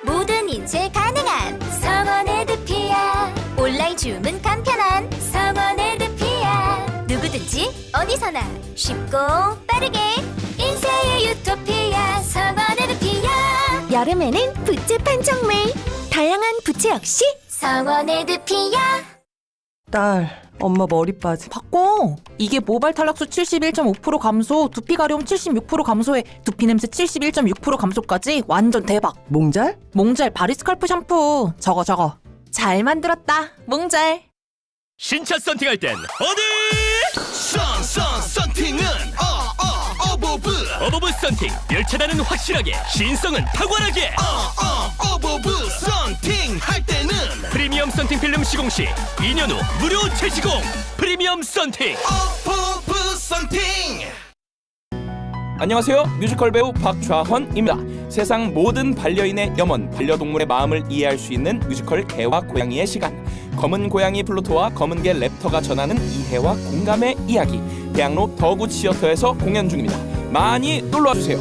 모든 인쇄 가능한 성원에드피아. 온라인 주문 간편한 성원에드피아. 누구든지 어디서나 쉽고 빠르게 인쇄의 유토피아 성원에드피아. 여름에는 부채 판촉물, 다양한 부채 역시 성원에드피아. 딸, 엄마 머리 빠지. 바꿔! 이게 모발 탈락수 71.5% 감소, 두피 가려움 76% 감소에 두피 냄새 71.6% 감소까지 완전 대박! 몽잘? 몽잘 바리스칼프 샴푸. 저거. 잘 만들었다, 몽잘. 신차 썬팅할 땐 어디? 썬팅은 어버브 썬팅. 열차단은 확실하게, 신성은 탁월하게. 어버브 썬팅 할 때는 프리미엄 썬팅 필름 시공 시 2년 후 무료 재시공. 프리미엄 썬팅. 어버브 썬팅. 안녕하세요. 뮤지컬 배우 박좌헌입니다. 세상 모든 반려인의 염원, 반려동물의 마음을 이해할 수 있는 뮤지컬 개와 고양이의 시간. 검은 고양이 플루토와 검은 개 랩터가 전하는 이해와 공감의 이야기. 대학로 더굿 시어터에서 공연 중입니다. 많이 놀러와주세요.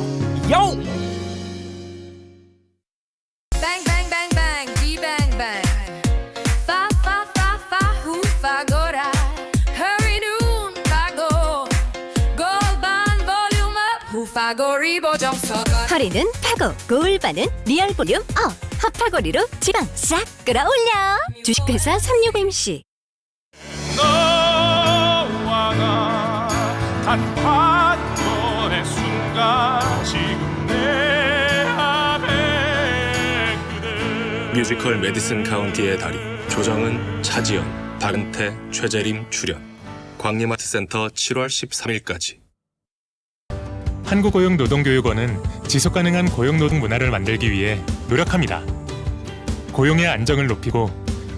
야옹! Bang bang bang bang, B bang bang. Fa fa fa fa hu fa gora. Hurry noon fago. 골반 볼륨 업. 후 fago 리보 정서가. 허리는 파고, 골반은 리얼 볼륨 업. 핫파고리로 지방 싹 끌어올려. 주식회사 36MC. 너와 나 단판전의 순간 지금 내 안에 그대. 뮤지컬 메디슨 카운티의 달인 조정은, 차지연, 박은태, 최재림 출연. 광림아트센터 7월 13일까지. 한국고용노동교육원은 지속가능한 고용노동 문화를 만들기 위해 노력합니다. 고용의 안정을 높이고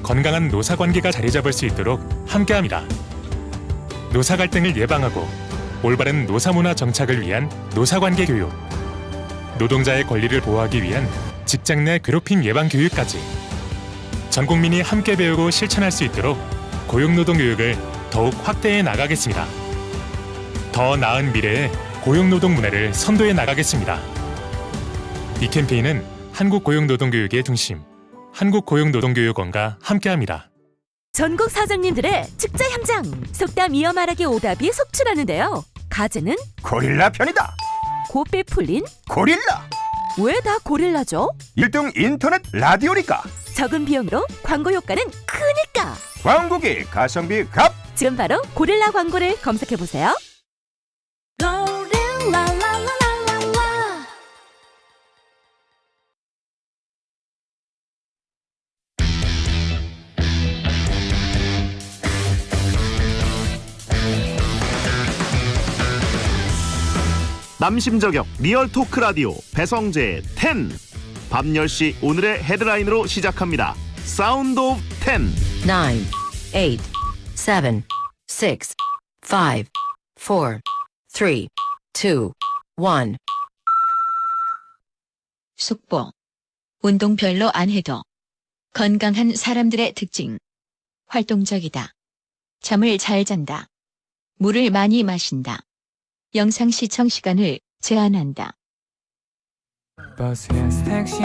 건강한 노사관계가 자리 잡을 수 있도록 함께합니다. 노사 갈등을 예방하고 올바른 노사문화 정착을 위한 노사관계 교육, 노동자의 권리를 보호하기 위한 직장 내 괴롭힘 예방 교육까지 전 국민이 함께 배우고 실천할 수 있도록 고용노동 교육을 더욱 확대해 나가겠습니다. 더 나은 미래에 고용노동 문화를 선도해 나가겠습니다. 이 캠페인은 한국고용노동교육의 중심, 한국고용노동교육원과 함께합니다. 전국 사장님들의 축제 현장! 속담 이어 말하기 오답이 속출하는데요. 가제는 고릴라 편이다. 곱배 풀린 고릴라. 왜 다 고릴라죠? 1등 인터넷 라디오니까. 적은 비용으로 광고 효과는 크니까. 광고기 가성비 갑. 지금 바로 고릴라 광고를 검색해보세요. 남심저격 리얼 토크 라디오 배성재의 10. 밤 10시 오늘의 헤드라인으로 시작합니다. 사운드 오브 10. 9, 8, 7, 6, 5, 4, 3, 2, 1. 속보. 운동 별로 안 해도 건강한 사람들의 특징. 활동적이다. 잠을 잘 잔다. 물을 많이 마신다. 영상 시청 시간을 제한한다. 버스에서 택시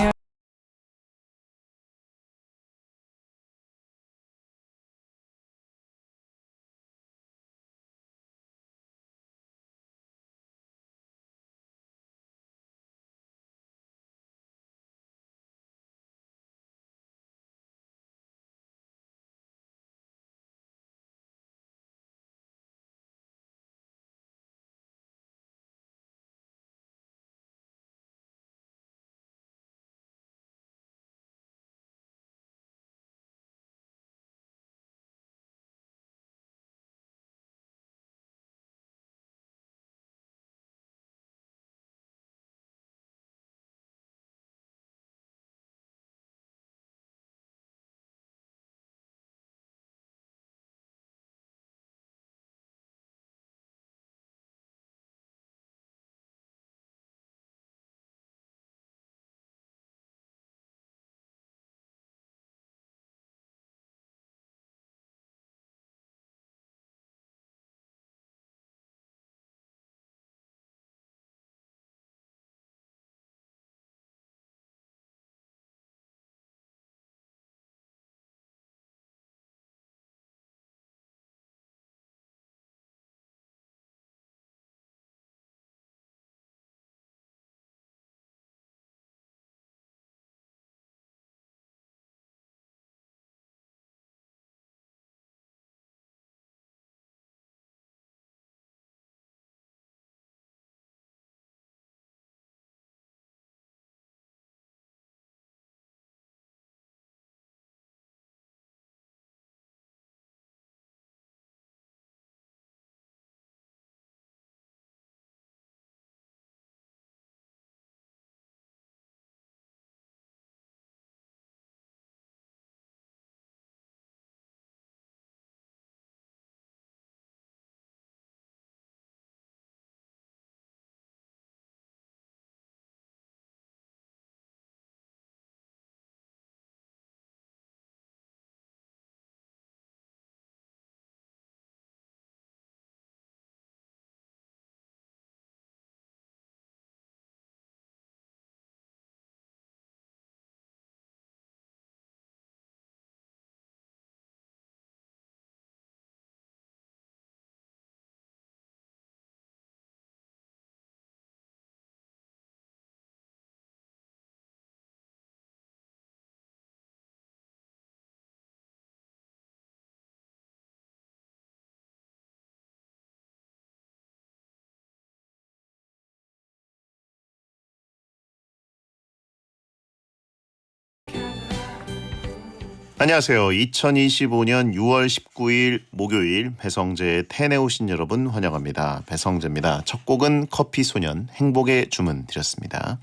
안녕하세요. 2025년 6월 19일 목요일 배성재의 텐에 오신 여러분 환영합니다. 배성재입니다. 첫 곡은 커피소년 행복의 주문 드렸습니다.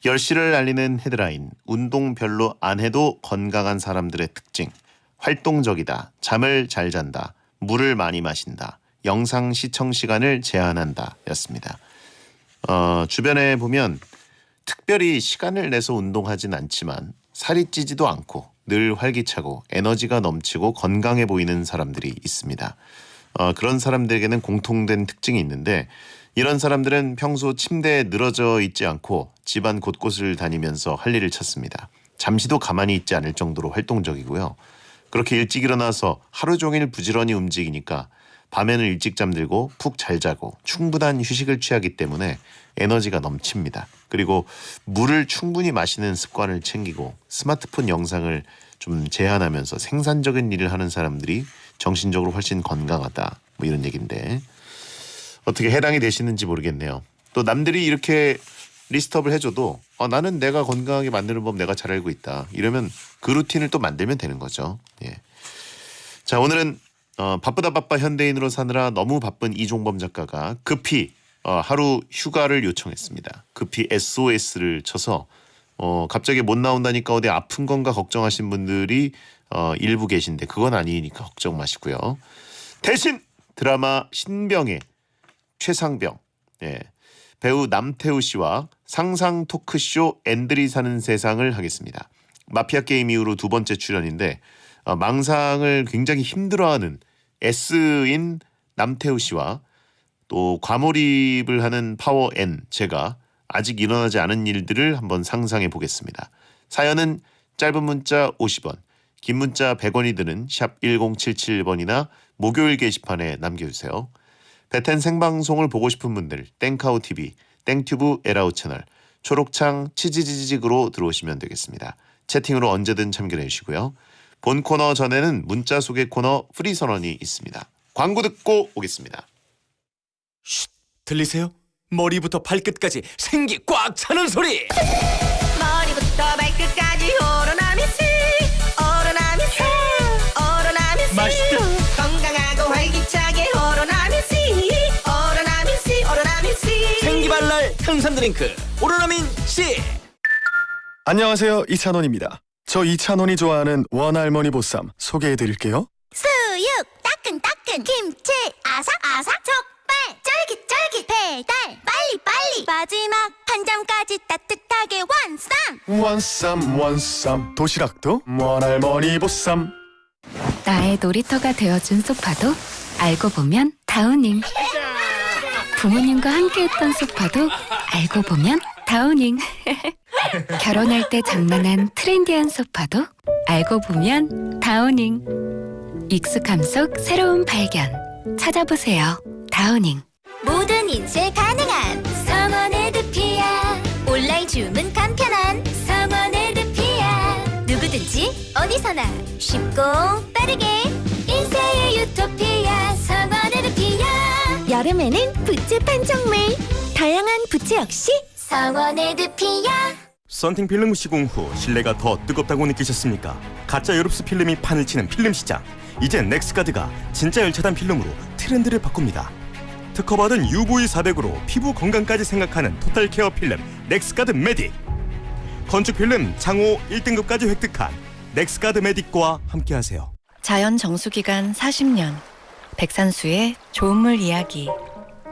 10시를 알리는 헤드라인, 운동 별로 안 해도 건강한 사람들의 특징, 활동적이다, 잠을 잘 잔다, 물을 많이 마신다, 영상 시청 시간을 제한한다 였습니다. 주변에 보면 특별히 시간을 내서 운동하진 않지만 살이 찌지도 않고 늘 활기차고 에너지가 넘치고 건강해 보이는 사람들이 있습니다. 그런 사람들에게는 공통된 특징이 있는데 이런 사람들은 평소 침대에 늘어져 있지 않고 집안 곳곳을 다니면서 할 일을 찾습니다. 잠시도 가만히 있지 않을 정도로 활동적이고요. 그렇게 일찍 일어나서 하루 종일 부지런히 움직이니까 밤에는 일찍 잠들고 푹 잘 자고 충분한 휴식을 취하기 때문에 에너지가 넘칩니다. 그리고 물을 충분히 마시는 습관을 챙기고 스마트폰 영상을 좀 제한하면서 생산적인 일을 하는 사람들이 정신적으로 훨씬 건강하다. 뭐 이런 얘기인데 어떻게 해당이 되시는지 모르겠네요. 또 남들이 이렇게 리스트업을 해줘도 나는 내가 건강하게 만드는 법 내가 잘 알고 있다. 이러면 그 루틴을 또 만들면 되는 거죠. 예. 자, 오늘은 바쁘다 바빠 현대인으로 사느라 너무 바쁜 이종범 작가가 급히 하루 휴가를 요청했습니다. 급히 SOS를 쳐서 갑자기 못 나온다니까 어디 아픈 건가 걱정하신 분들이 일부 계신데 그건 아니니까 걱정 마시고요. 대신 드라마 신병의 최상병, 예, 배우 남태우 씨와 상상 토크쇼 앤들이 사는 세상을 하겠습니다. 마피아 게임 이후로 두 번째 출연인데 망상을 굉장히 힘들어하는 S인 남태우 씨와 또 과몰입을 하는 파워 N 제가 아직 일어나지 않은 일들을 한번 상상해 보겠습니다. 사연은 짧은 문자 50원, 긴 문자 100원이 드는 샵 1077번이나 목요일 게시판에 남겨주세요. 베텐 생방송을 보고 싶은 분들 땡카우TV, 땡튜브 에라우 채널, 초록창 치지지직으로 들어오시면 되겠습니다. 채팅으로 언제든 참견해 주시고요. 본 코너 전에는 문자 소개 코너 프리 선언이 있습니다. 광고 듣고 오겠습니다. 들리세요? 머리부터 발끝까지 생기 꽉 차는 소리. 머리부터 발끝까지 오로나미스 오로나미스 오로나미스 맛있다. 건강하고 활기차게 오로나미스 오로나미스 오로나미스 생기발랄 탄산 드링크 오로나민 C. 안녕하세요, 이찬원입니다. 저 이찬원이 좋아하는 원할머니 보쌈 소개해드릴게요. 수육 따끈따끈 김치 아삭아삭 족발 쫄깃쫄깃 배달 빨리빨리 마지막 한 점까지 따뜻하게 완쌈 원쌈 도시락도 원할머니 보쌈. 나의 놀이터가 되어준 소파도 알고 보면 다우닝. 부모님과 함께했던 소파도 알고 보면 다우닝. 결혼할 때 장만한 트렌디한 소파도 알고 보면 다우닝. 익숙함 속 새로운 발견 찾아보세요. 다우닝. 모든 인쇄 가능한 성원에드피아 온라인 주문 간편한 성원에드피아 누구든지 어디서나 쉽고 빠르게 인쇄의 유토피아 성원에드피아 여름에는 부츠 판촉물 다양한 부츠 역시 성원에드피아. 썬팅 필름 시공 후 실내가 더 뜨겁다고 느끼셨습니까? 가짜 유럽스 필름이 판을 치는 필름 시장. 이젠 넥스가드가 진짜 열차단 필름으로 트렌드를 바꿉니다. 특허받은 UV400으로 피부 건강까지 생각하는 토탈 케어 필름 넥스가드 메딕. 건축 필름 장호 1등급까지 획득한 넥스가드 메딕과 함께하세요. 자연 정수기간 40년 백산수의 좋은 물 이야기.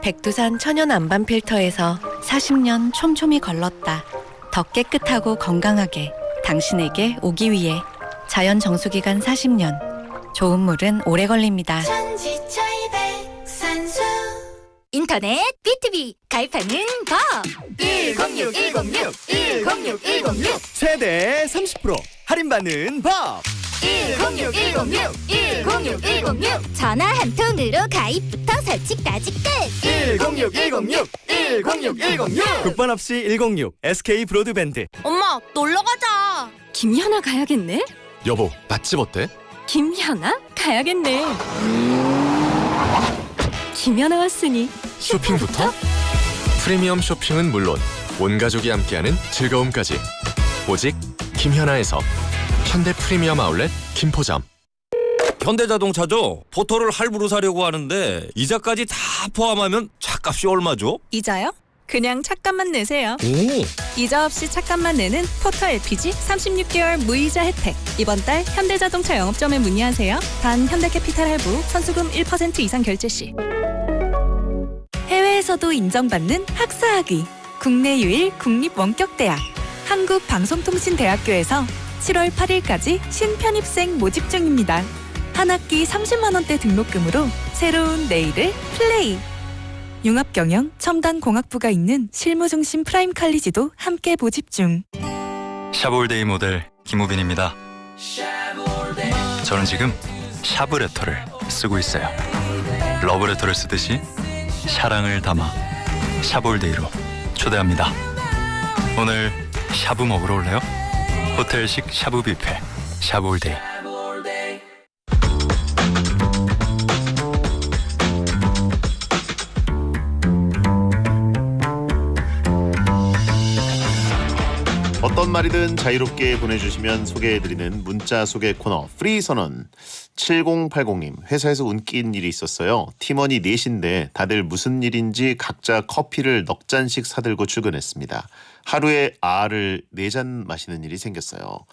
백두산 천연 안반 필터에서 40년 촘촘히 걸렀다. 더 깨끗하고 건강하게 당신에게 오기 위해 자연 정수기간 40년 좋은 물은 오래 걸립니다. 인터넷 B2B 가입하는 법 106 최대 30% 할인받는 법. 106 전화 한 통으로 가입부터 설치까지 끝 106 국번 없이 106 SK 브로드밴드. 엄마 놀러 가자. 김연아 가야겠네? 여보, 맛집 어때? 김연아 가야겠네. 김연아 왔으니 쇼핑부터? 프리미엄 쇼핑은 물론 온 가족이 함께하는 즐거움까지 오직 김현아에서 현대 프리미엄 아울렛 김포점. 현대자동차죠. 포터를 할부로 사려고 하는데 이자까지 다 포함하면 차값이 얼마죠? 이자요? 그냥 차값만 내세요. 오, 이자 없이 차값만 내는 포터 LPG 36개월 무이자 혜택. 이번 달 현대자동차 영업점에 문의하세요. 단 현대캐피탈 할부 선수금 1% 이상 결제 시. 해외에서도 인정받는 학사학위. 국내 유일 국립원격대학 한국방송통신대학교에서 7월 8일까지 신편입생 모집 중입니다. 한 학기 30만 원대 등록금으로 새로운 내일을 플레이. 융합경영 첨단공학부가 있는 실무중심 프라임 칼리지도 함께 모집 중. 샤볼데이 모델 김우빈입니다. 저는 지금 샤브레터를 쓰고 있어요. 러브레터를 쓰듯이 사랑을 담아 샤볼데이로 초대합니다. 오늘 샤브 먹으러 올래요? 호텔식 샤브 뷔페 샤볼데이. 어떤 말이든 자유롭게 보내주시면 소개해드리는 문자 소개 코너 프리선언. 7080님, 회사에서 웃긴 일이 있었어요. 팀원이 넷인데 다들 무슨 일인지 각자 커피를 넉 잔씩 사들고 출근했습니다. 하루에 알을 4잔 마시는 일이 생겼어요.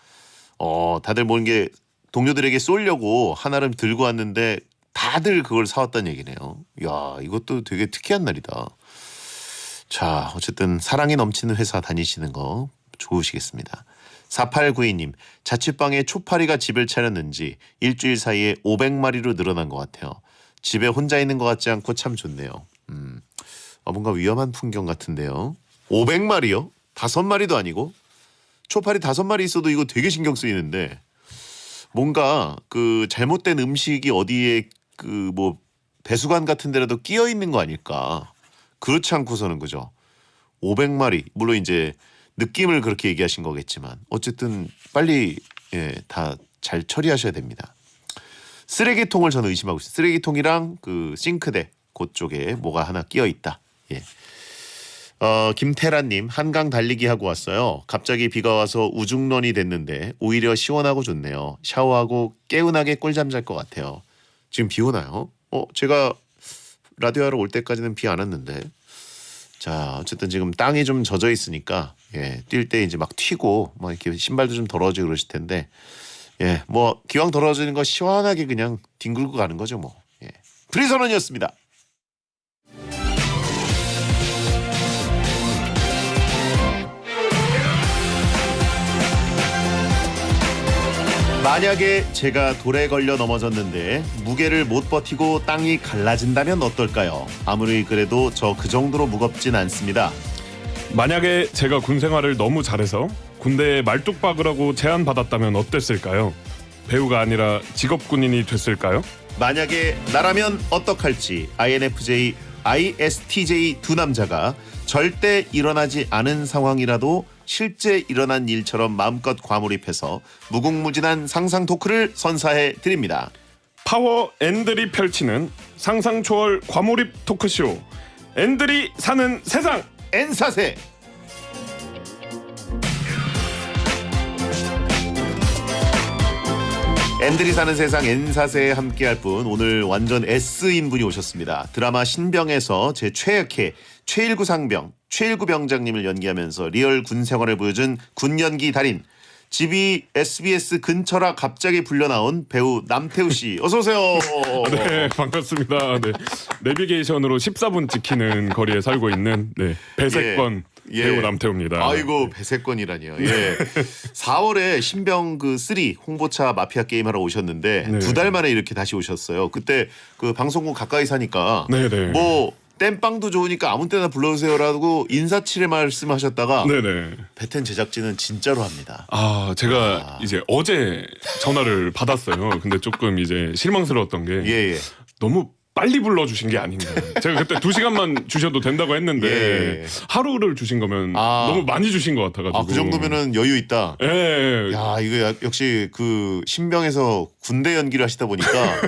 다들 뭐 이게 동료들에게 쏠려고 한알음 들고 왔는데 다들 그걸 사왔다는 얘기네요. 야, 이것도 되게 특이한 날이다. 자, 어쨌든 사랑이 넘치는 회사 다니시는 거 좋으시겠습니다. 4892님, 자취방에 초파리가 집을 차렸는지 일주일 사이에 500마리로 늘어난 것 같아요. 집에 혼자 있는 것 같지 않고 참 좋네요. 뭔가 위험한 풍경 같은데요. 500마리요? 5마리도 아니고? 초파리 5마리 있어도 이거 되게 신경 쓰이는데 뭔가 그 잘못된 음식이 어디에 그 뭐 배수관 같은 데라도 끼어 있는 거 아닐까? 그렇지 않고서는 그죠? 500마리 물론 이제 느낌을 그렇게 얘기하신 거겠지만 어쨌든 빨리 다 잘 처리하셔야 됩니다. 쓰레기통을 저는 의심하고 있어요. 쓰레기통이랑 그 싱크대 그쪽에 뭐가 하나 끼어 있다. 예. 김태란님, 한강 달리기 하고 왔어요. 갑자기 비가 와서 우중런이 됐는데 오히려 시원하고 좋네요. 샤워하고 개운하게 꿀잠 잘 것 같아요. 지금 비 오나요? 제가 라디오 하러 올 때까지는 비 안 왔는데. 자, 어쨌든 지금 땅이 좀 젖어 있으니까 뛸 때 이제 막 튀고 막 이렇게 신발도 좀 더러워지고 그러실 텐데 뭐 기왕 더러워지는 거 시원하게 그냥 뒹굴고 가는 거죠 뭐. 프리선언이었습니다. 만약에 제가 돌에 걸려 넘어졌는데 무게를 못 버티고 땅이 갈라진다면 어떨까요? 아무리 그래도 저 그 정도로 무겁진 않습니다. 만약에 제가 군 생활을 너무 잘해서 군대에 말뚝박을 하고 제안받았다면 어땠을까요? 배우가 아니라 직업군인이 됐을까요? 만약에 나라면 어떡할지 INFJ, ISTJ 두 남자가 절대 일어나지 않은 상황이라도 실제 일어난 일처럼 마음껏 과몰입해서 무궁무진한 상상 토크를 선사해 드립니다. 파워 앤들이 펼치는 상상 초월 과몰입 토크쇼 앤들이 사는 세상 N사세. 앤들이 사는 세상 N사세에 함께할 분, 오늘 완전 S인 분이 오셨습니다. 드라마 신병에서 제 최약해 최일구 상병, 최일구 병장님을 연기하면서 리얼 군 생활을 보여준 군 연기 달인, 집이 SBS 근처라 갑자기 불려나온 배우 남태우 씨, 어서 오세요. 네, 반갑습니다. 네, 내비게이션으로 14분 찍히는 거리에 살고 있는 배색권 배우 남태우입니다. 아이고, 배색권이라니요. 4월에 신병 그 3 홍보차 마피아 게임 하러 오셨는데 2달 만에 이렇게 다시 오셨어요. 그때 그 방송국 가까이 사니까 뭐 땜빵도 좋으니까 아무 때나 불러주세요라고 인사치레 말씀하셨다가 베텐 제작진은 진짜로 합니다. 제가 이제 어제 전화를 받았어요. 근데 조금 이제 실망스러웠던 게 너무 빨리 불러주신 게 아닌가. 제가 그때 2시간만 주셔도 된다고 했는데 하루를 주신 거면 너무 많이 주신 것 같아가지고. 그 정도면은 여유 있다. 야, 이거 역시 그 신병에서 군대 연기를 하시다 보니까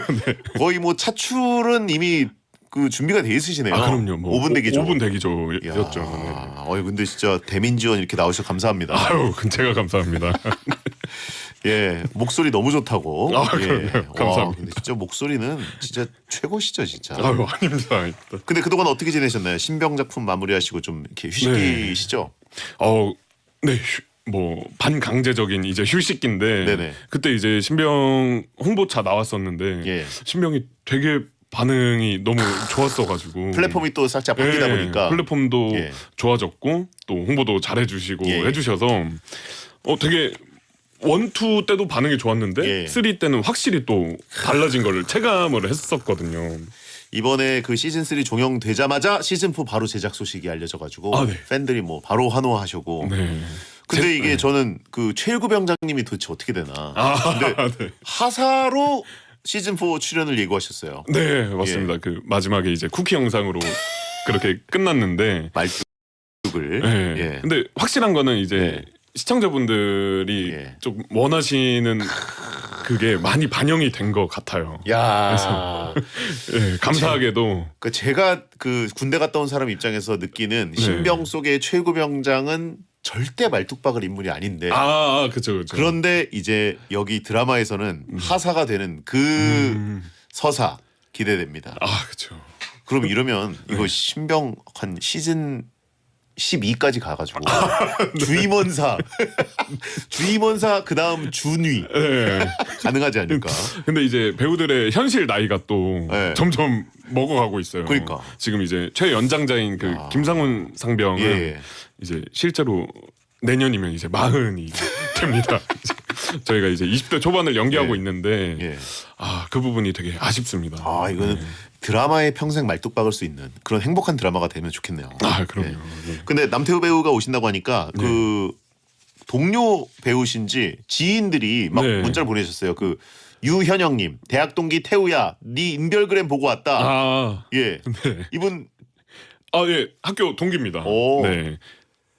거의 뭐 차출은 이미 그 준비가 돼 있으시네요. 그럼요. 뭐 5분 대기죠. 5분 대기죠였죠. 근데 진짜 대민지원 이렇게 나오셔서 감사합니다. 아유, 제가 감사합니다. 예, 목소리 너무 좋다고. 아, 예. 그럼요. 감사합니다. 와, 근데 진짜 목소리는 진짜 최고시죠, 진짜. 아유, 아닙니다. 근데 그동안 어떻게 지내셨나요? 신병 작품 마무리하시고 좀 이렇게 휴식기시죠? 네. 뭐 반강제적인 이제 휴식기인데 네네. 그때 이제 신병 홍보차 나왔었는데 예. 신병이 되게 반응이 너무 좋았어가지고 플랫폼이 또 살짝 바뀌다 보니까 플랫폼도 예. 좋아졌고 또 홍보도 잘해주시고 예. 해주셔서 되게 1, 2 때도 반응이 좋았는데 예. 3 때는 확실히 또 달라진 걸 체감을 했었거든요. 이번에 그 시즌 3 종영되자마자 시즌 4 바로 제작 소식이 알려져가지고 아, 네. 팬들이 뭐 바로 환호하시고. 네. 근데 이게 저는 그 최일구 병장님이 도대체 어떻게 되나. 근데 네. 하사로 시즌 4 출연을 예고하셨어요. 네, 맞습니다. 그 마지막에 이제 쿠키 영상으로 그렇게 끝났는데 말뚝을. 네. 예. 근데 확실한 거는 이제 시청자분들이 좀 원하시는 그게 많이 반영이 된 것 같아요. 야, 예, 감사하게도 그 제가 그 군대 갔다 온 사람 입장에서 느끼는 신병 속의 최일구 병장은 절대 말뚝박을 인물이 아닌데. 그렇죠. 그런데 이제 여기 드라마에서는 하사가 되는 그 서사 기대됩니다. 그렇죠. 그럼 이러면 이거 신병 한 시즌 12까지 가가지고 주임원사 그 다음 준위 가능하지 않을까? 근데 이제 배우들의 현실 나이가 또 점점 먹어가고 있어요. 그러니까 지금 이제 최연장자인 그 김상훈 상병은 이제 실제로 내년이면 이제 40이 됩니다. 저희가 이제 20대 초반을 연기하고 있는데 그 부분이 되게 아쉽습니다. 이거는 드라마에 평생 말뚝박을 수 있는 그런 행복한 드라마가 되면 좋겠네요. 그럼요. 근데 남태우 배우가 오신다고 하니까 그 동료 배우신지 지인들이 막 문자를 보내셨어요. 그 유현영님, 대학 동기 태우야, 네 인별그램 보고 왔다. 이분 예, 학교 동기입니다. 네,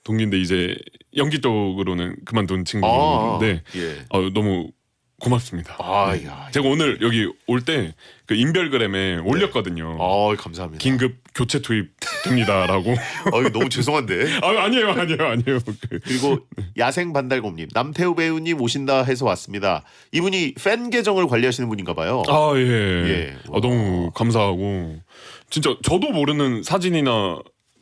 동기인데 이제 연기 쪽으로는 그만둔 친구인데 너무 고맙습니다. 제가 오늘 여기 올 때 그 인별그램에 올렸거든요. 감사합니다. 긴급 교체 투입됩니다라고. 이거 너무 죄송한데. 아니에요. 그리고 야생 반달곰님, 남태우 배우님 오신다 해서 왔습니다. 이분이 팬 계정을 관리하시는 분인가 봐요. 너무 감사하고 진짜 저도 모르는 사진이나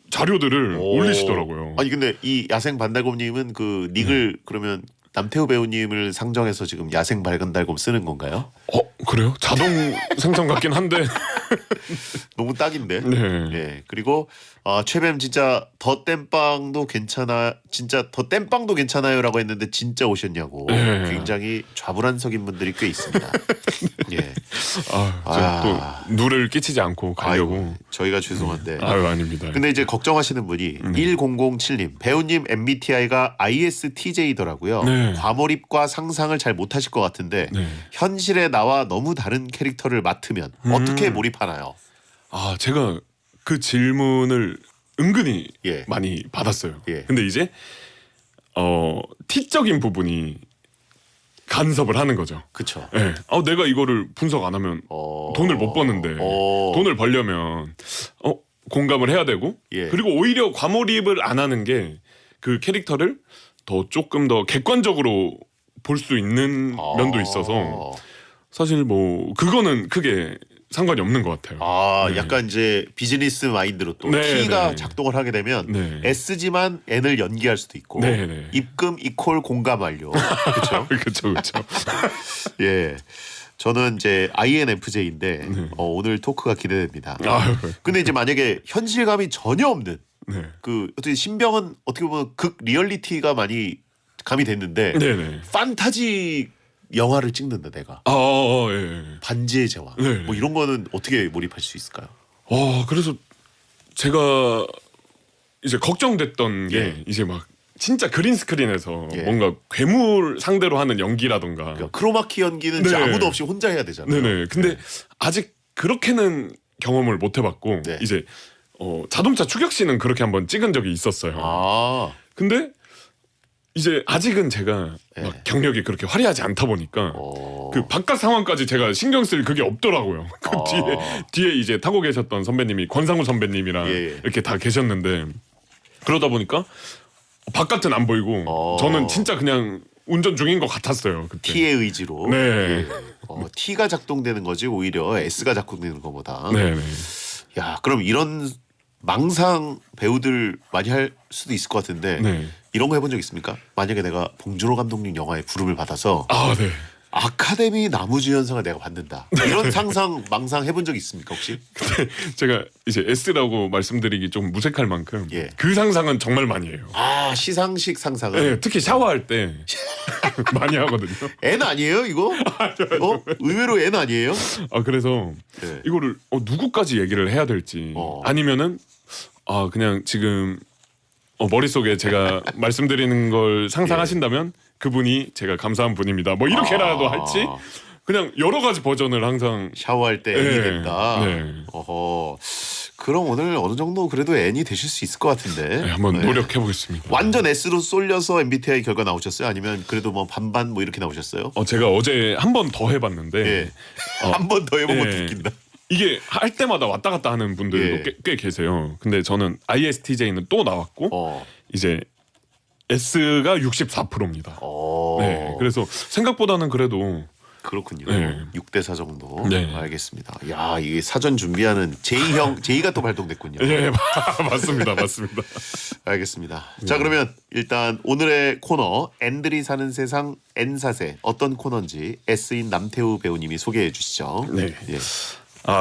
자료들을 올리시더라고요. 아니 근데 이 야생 반달곰님은 그 닉을 그러면 남태우 배우님을 상정해서 지금 야생 발간달곰 쓰는 건가요? 그래요? 자동 생성 같긴 한데 너무 딱인데. 네. 그리고 최뱀 진짜 더 땜빵도 괜찮아, 진짜 더 땜빵도 괜찮아요라고 했는데 진짜 오셨냐고. 굉장히 좌불안석인 분들이 꽤 있습니다. 제가 또 누를 끼치지 않고 가려고. 저희가 죄송한데. 아닙니다. 근데 이제 걱정하시는 분이 1007님, 배우님 MBTI가 ISTJ더라고요. 과몰입과 상상을 잘 못하실 것 같은데 현실에 나와 너무 다른 캐릭터를 맡으면 어떻게 몰입하나요? 제가 그 질문을 은근히 많이 받았어요. 근데 이제 T적인 부분이 간섭을 하는 거죠. 그렇죠. 내가 이거를 분석 안 하면 돈을 못 버는데 돈을 벌려면 공감을 해야 되고 그리고 오히려 과몰입을 안 하는 게 그 캐릭터를 조금 더 객관적으로 볼 수 있는 면도 있어서 사실 뭐 그거는 크게 상관이 없는 것 같아요. 약간 이제 비즈니스 마인드로 또 T가 작동을 하게 되면 S지만 N을 연기할 수도 있고 입금 이퀄 공감 완료. 그렇죠? 그렇죠. 저는 이제 INFJ인데 오늘 토크가 기대됩니다. 근데 이제 만약에 현실감이 전혀 없는 그 어떻게 신병은 어떻게 보면 극 리얼리티가 많이 가미됐는데 판타지 영화를 찍는다 내가. 반지의 제왕. 뭐 이런 거는 어떻게 몰입할 수 있을까요? 그래서 제가 이제 걱정됐던 게 이제 막 진짜 그린 스크린에서 뭔가 괴물 상대로 하는 연기라던가 크로마키 연기는 진짜 아무도 없이 혼자 해야 되잖아요. 근데 아직 그렇게는 경험을 못 해봤고 이제 자동차 추격신은 그렇게 한번 찍은 적이 있었어요. 근데 이제 아직은 제가 막 경력이 그렇게 화려하지 않다 보니까 그 바깥 상황까지 제가 신경 쓸 그게 없더라고요. 그 뒤에 이제 타고 계셨던 선배님이 권상우 선배님이랑 이렇게 다 계셨는데 그러다 보니까 바깥은 안 보이고 저는 진짜 그냥 운전 중인 것 같았어요. 그때. T의 의지로. 네. T가 작동되는 거지 오히려 S가 작동되는 것보다. 네. 야, 그럼 이런 망상 배우들 많이 할 수도 있을 것 같은데 네. 이런 거 해본 적 있습니까? 만약에 내가 봉준호 감독님 영화에 부름을 받아서 네. 아카데미 나무주연상을 내가 받는다. 이런 상상 망상 해본 적 있습니까 혹시? 근데 제가 이제 S라고 말씀드리기 좀 무색할 만큼 예. 그 상상은 정말 많이 해요. 아, 시상식 상상은. 네, 특히 샤워할 때 많이 하거든요. N 아니에요 이거? 의외로 N 아니에요? 그래서 네. 이거를 누구까지 얘기를 해야 될지 아니면은 그냥 지금 머릿속에 제가 말씀드리는 걸 상상하신다면 그분이 제가 감사한 분입니다. 뭐 이렇게라도 할지 그냥 여러 가지 버전을 항상 샤워할 때 N이 된다. 네. 그럼 오늘 어느 정도 그래도 N이 되실 수 있을 것 같은데. 네, 한번 노력해 보겠습니다. 완전 S로 쏠려서 MBTI 결과 나오셨어요? 아니면 그래도 뭐 반반 뭐 이렇게 나오셨어요? 제가 어제 한 번 더 해봤는데 한 번 더 해보면 웃긴다. 이게 할 때마다 왔다 갔다 하는 분들도 꽤 계세요. 근데 저는 ISTJ는 또 나왔고 이제 S가 64%입니다. 네, 그래서 생각보다는 그래도 그렇군요. 네. 6대4 정도. 네. 알겠습니다. 야, 이게 사전 준비하는 J가 또 발동됐군요. 예, 맞습니다. 알겠습니다. 자, 그러면 일단 오늘의 코너 N들이 사는 세상 N사세 어떤 코너인지 S인 남태우 배우님이 소개해 주시죠. 네. 예.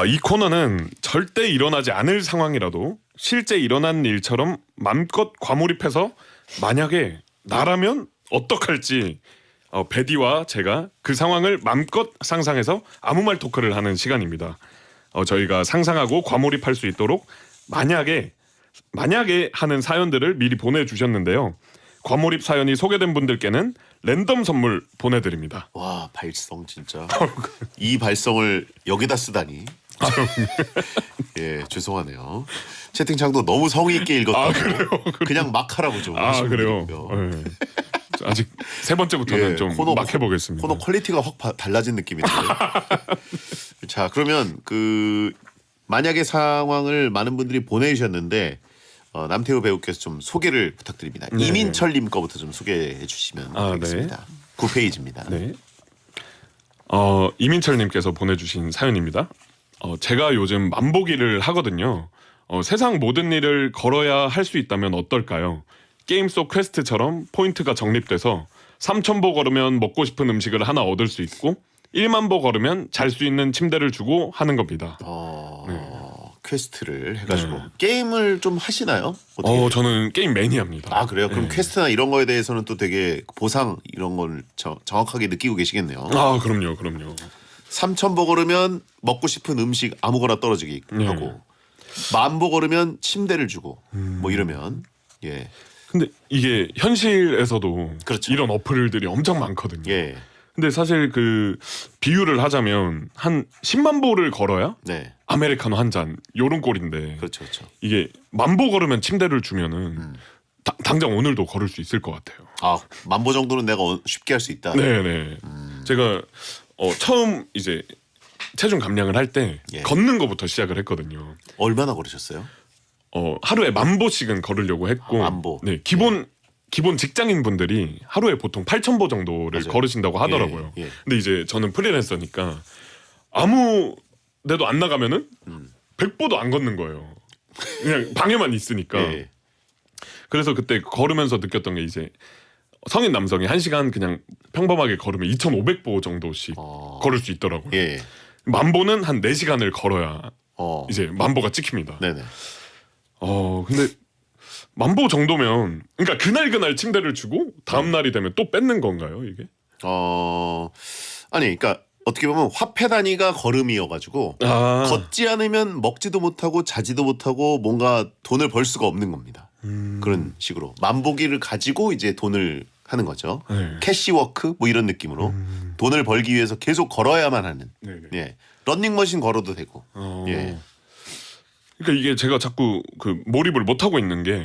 이 코너는 절대 일어나지 않을 상황이라도 실제 일어난 일처럼 맘껏 과몰입해서 만약에 나라면 어떡할지 베디와 제가 그 상황을 맘껏 상상해서 아무 말 토크를 하는 시간입니다. 저희가 상상하고 과몰입할 수 있도록 만약에 하는 사연들을 미리 보내주셨는데요. 과몰입 사연이 소개된 분들께는 랜덤 선물 보내드립니다. 와, 발성 진짜. 이 발성을 여기다 쓰다니. 예, 죄송하네요. 채팅창도 너무 성의 있게 읽었다고. 그냥 막 하라고 좀. 그래요. 네. 아직 세 번째부터는 좀 막 해보겠습니다. 코너 퀄리티가 확 달라진 느낌인데. 자, 그러면 만약에 상황을 많은 분들이 보내주셨는데 남태우 배우께서 좀 소개를 부탁드립니다. 네. 이민철님 거부터 좀 소개해 주시면 되겠습니다. 9페이지입니다. 네. 이민철님께서 보내주신 사연입니다. 제가 요즘 만보기를 하거든요. 세상 모든 일을 걸어야 할 수 있다면 어떨까요? 게임 속 퀘스트처럼 포인트가 적립돼서 3,000보 걸으면 먹고 싶은 음식을 하나 얻을 수 있고 1만 보 걸으면 잘 수 있는 침대를 주고 하는 겁니다. 퀘스트를 해가지고 게임을 좀 하시나요? 저는 게임 매니아입니다. 아, 그래요? 그럼 퀘스트나 이런 거에 대해서는 또 되게 보상 이런 걸 정확하게 느끼고 계시겠네요. 그럼요. 3,000보 걸으면 먹고 싶은 음식 아무거나 떨어지게 하고 10,000보 걸으면 침대를 주고 뭐 이러면 근데 이게 현실에서도 그렇죠. 이런 어플들이 엄청 많거든요. 예. 근데 사실 비유를 하자면 한 10만 보를 걸어야 아메리카노 한 잔 요런 꼴인데 그렇죠. 이게 10,000보 걸으면 침대를 주면은 당장 오늘도 걸을 수 있을 것 같아요. 10,000보 정도는 내가 쉽게 할 수 있다. 네네. 제가 처음 이제 체중 감량을 할 때 걷는 거부터 시작을 했거든요. 얼마나 걸으셨어요? 하루에 10,000보씩은 걸으려고 했고 10,000보. 네, 기본 직장인 분들이 하루에 보통 8,000보 정도를 걸으신다고 하더라고요. 근데 이제 저는 프리랜서니까 아무 데도 안 나가면은 100보도 안 걷는 거예요. 그냥 방에만 있으니까. 그래서 그때 걸으면서 느꼈던 게 이제 성인 남성이 1시간 그냥 평범하게 걸으면 2,500보 정도씩 걸을 수 있더라고요. 10,000보는 한 4시간을 걸어야 이제 10,000보가 찍힙니다. 네네. 근데 10,000보 정도면 그러니까 그날 침대를 주고 다음 날이 되면 또 뺏는 건가요, 이게? 아니, 그러니까 어떻게 보면 화폐 단위가 걸음이어가지고 걷지 않으면 먹지도 못하고 자지도 못하고 뭔가 돈을 벌 수가 없는 겁니다. 그런 식으로 만보기를 가지고 이제 돈을 하는 거죠. 캐시워크 뭐 이런 느낌으로 돈을 벌기 위해서 계속 걸어야만 하는. 런닝머신 걸어도 되고. 그러니까 이게 제가 자꾸 몰입을 못 하고 있는 게